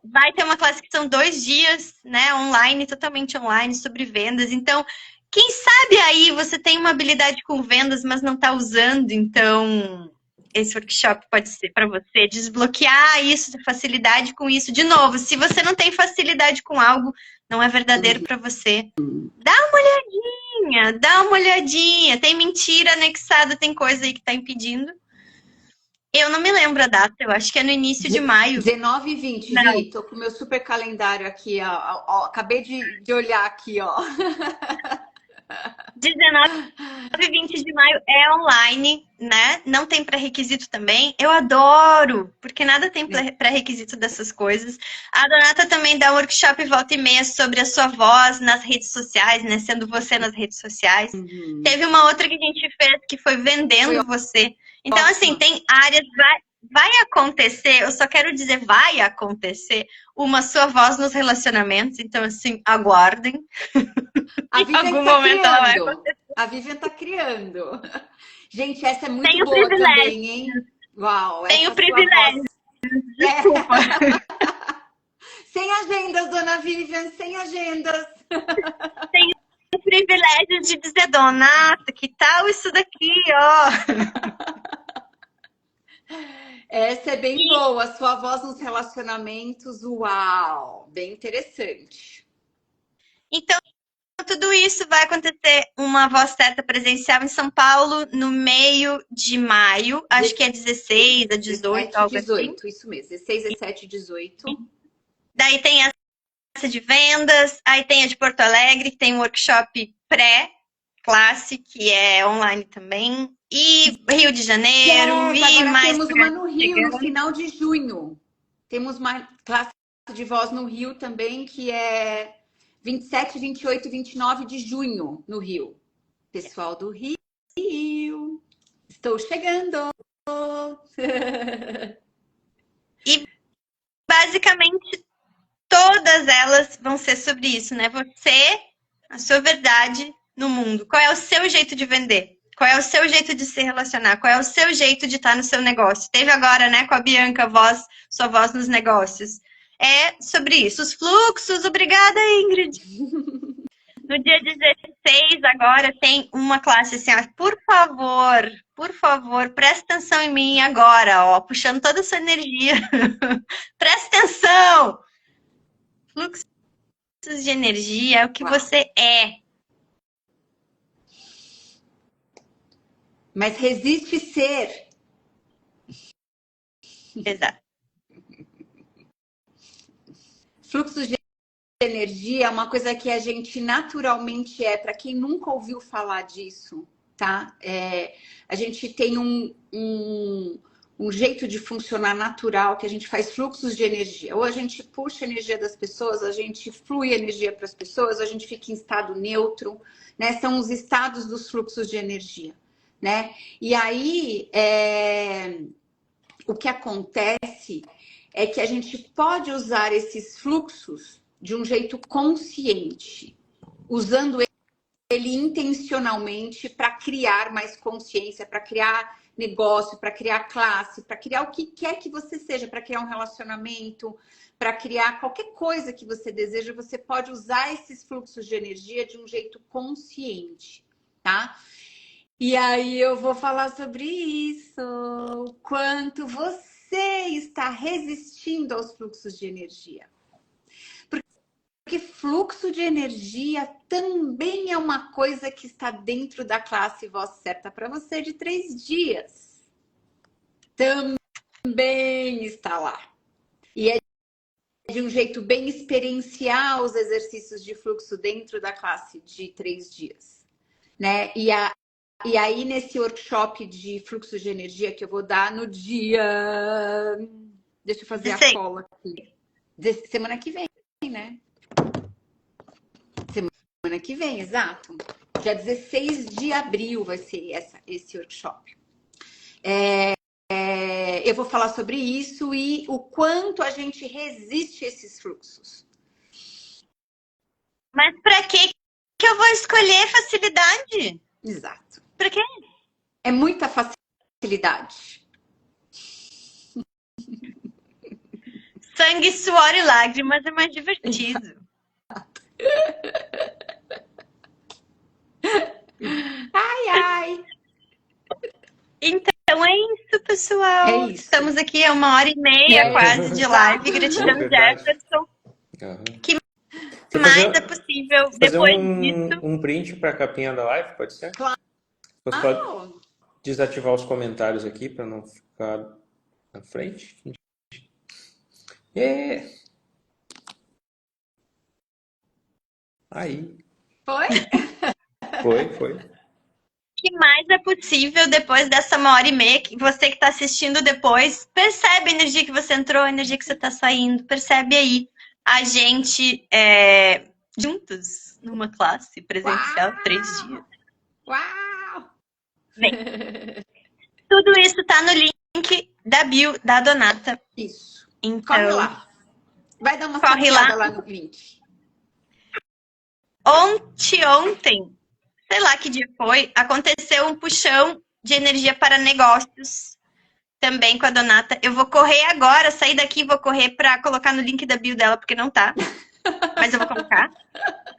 Vai ter uma classe que são 2 dias, né, online, totalmente online, sobre vendas. Então, quem sabe aí você tem uma habilidade com vendas, mas não está usando. Então, esse workshop pode ser para você desbloquear isso, facilidade com isso. De novo, se você não tem facilidade com algo, não é verdadeiro para você. Dá uma olhadinha. Tem mentira anexada, tem coisa aí que está impedindo. Eu não me lembro a data, eu acho que é no início de maio. 19 e 20, Não, Vi. Tô com o meu super calendário aqui, ó. Acabei de olhar aqui, ó. 19 e 20 de maio é online, né? Não tem pré-requisito também. Eu adoro, porque nada tem pré-requisito dessas coisas. A Donata também dá um workshop volta e meia sobre a sua voz nas redes sociais, né? Sendo você nas redes sociais. Uhum. Teve uma outra que a gente fez que foi vendendo você. Então, assim, tem áreas, vai acontecer, eu só quero dizer, vai acontecer uma sua voz nos relacionamentos. Então, assim, aguardem. A Em Vivian algum tá momento ela vai criando. acontecer. A Vivian tá criando. Gente, essa é muito Tenho boa privilégio. também, hein? Uau, Tenho essa sua privilégio. voz. Desculpa. Sem agendas, dona Vivian, sem agendas. Tenho o privilégio de dizer, Donata, que tal isso daqui, ó? Essa é bem boa. Sua voz nos relacionamentos, uau, bem interessante. Então, tudo isso vai acontecer uma voz certa presencial em São Paulo no meio de maio, acho que é 16 a 18, 17, algo 18, assim. isso mesmo. 16, 17, 18. Daí tem essa de vendas, aí tem a de Porto Alegre, que tem um workshop pré-classe, que é online também. E Rio de Janeiro, Yes, e agora mais temos uma no Rio, no chegando. final de junho. Temos uma classe de voz no Rio também, que é 27, 28 e 29 de junho, no Rio. Pessoal do Rio, estou chegando. E basicamente todas elas vão ser sobre isso, né? Você, a sua verdade no mundo. Qual é o seu jeito de vender? Qual é o seu jeito de se relacionar? Qual é o seu jeito de estar no seu negócio? Teve agora, né, com a Bianca, sua voz nos negócios. É sobre isso. Os fluxos, obrigada, Ingrid. No dia 16, agora, tem uma classe assim, ó, por favor, presta atenção em mim agora, ó, puxando toda essa energia. Presta atenção! Fluxos de energia é o que você é. Mas resiste ser. Exato. Fluxos de energia é uma coisa que a gente naturalmente é. Para quem nunca ouviu falar disso, tá? A gente tem um jeito de funcionar natural que a gente faz fluxos de energia. Ou a gente puxa a energia das pessoas, a gente flui energia para as pessoas, a gente fica em estado neutro, né? São os estados dos fluxos de energia, né? E aí, o que acontece é que a gente pode usar esses fluxos de um jeito consciente, usando ele intencionalmente para criar mais consciência, para criar negócio, para criar classe, para criar o que quer que você seja, para criar um relacionamento, para criar qualquer coisa que você deseja, você pode usar esses fluxos de energia de um jeito consciente, tá? E aí eu vou falar sobre isso, o quanto você está resistindo aos fluxos de energia. Porque fluxo de energia também é uma coisa que está dentro da classe Voz Certa para você de 3 dias. Também está lá. E é de um jeito bem experiencial os exercícios de fluxo dentro da classe de 3 dias, né? E aí, nesse workshop de fluxo de energia que eu vou dar no dia... Deixa eu fazer a cola aqui. Semana que vem, né? Semana que vem, exato. Dia 16 de abril vai ser esse workshop. Eu vou falar sobre isso e o quanto a gente resiste a esses fluxos. Mas para que eu vou escolher facilidade? Exato. Para quê? É muita facilidade. Sangue, suor e lágrimas é mais divertido. Ai, ai. Então é isso, pessoal. É isso. Estamos aqui há 1h30 quase de live. Gratidão, Jefferson. Que mais é possível depois disso? Um print para a capinha da live, pode ser? Claro. Você pode desativar os comentários aqui para não ficar Na frente. É. Aí. Foi? Foi. O que mais é possível depois dessa 1h30? Que você que está assistindo depois, percebe a energia que você entrou, a energia que você está saindo. Percebe aí a gente juntos numa classe presencial, 3 dias. Uau! Bem, tudo isso tá no link da bio da Donata. Isso. Então, Corre lá. Vai dar uma corre sapiada lá. lá no link. Ontem, sei lá que dia foi, aconteceu um puxão de energia para negócios também com a Donata. Eu vou correr agora, sair daqui, vou correr para colocar no link da bio dela, porque não tá. Mas eu vou colocar.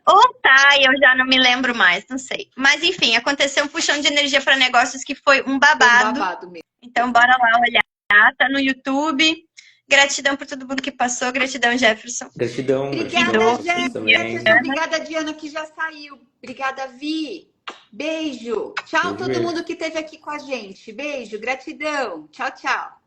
Ou tá, eu já não me lembro mais, não sei. Mas enfim, aconteceu um puxão de energia para negócios que foi um babado. Um babado mesmo. Então bora lá olhar, tá no YouTube. Gratidão por todo mundo que passou, gratidão, Jefferson. Gratidão pra Obrigada, vocês também. Jefferson. Obrigada, Diana, que já saiu. Obrigada, Vi. Beijo. Tchau, Beijo, todo beijo. mundo que esteve aqui com a gente. Beijo, gratidão. Tchau, tchau.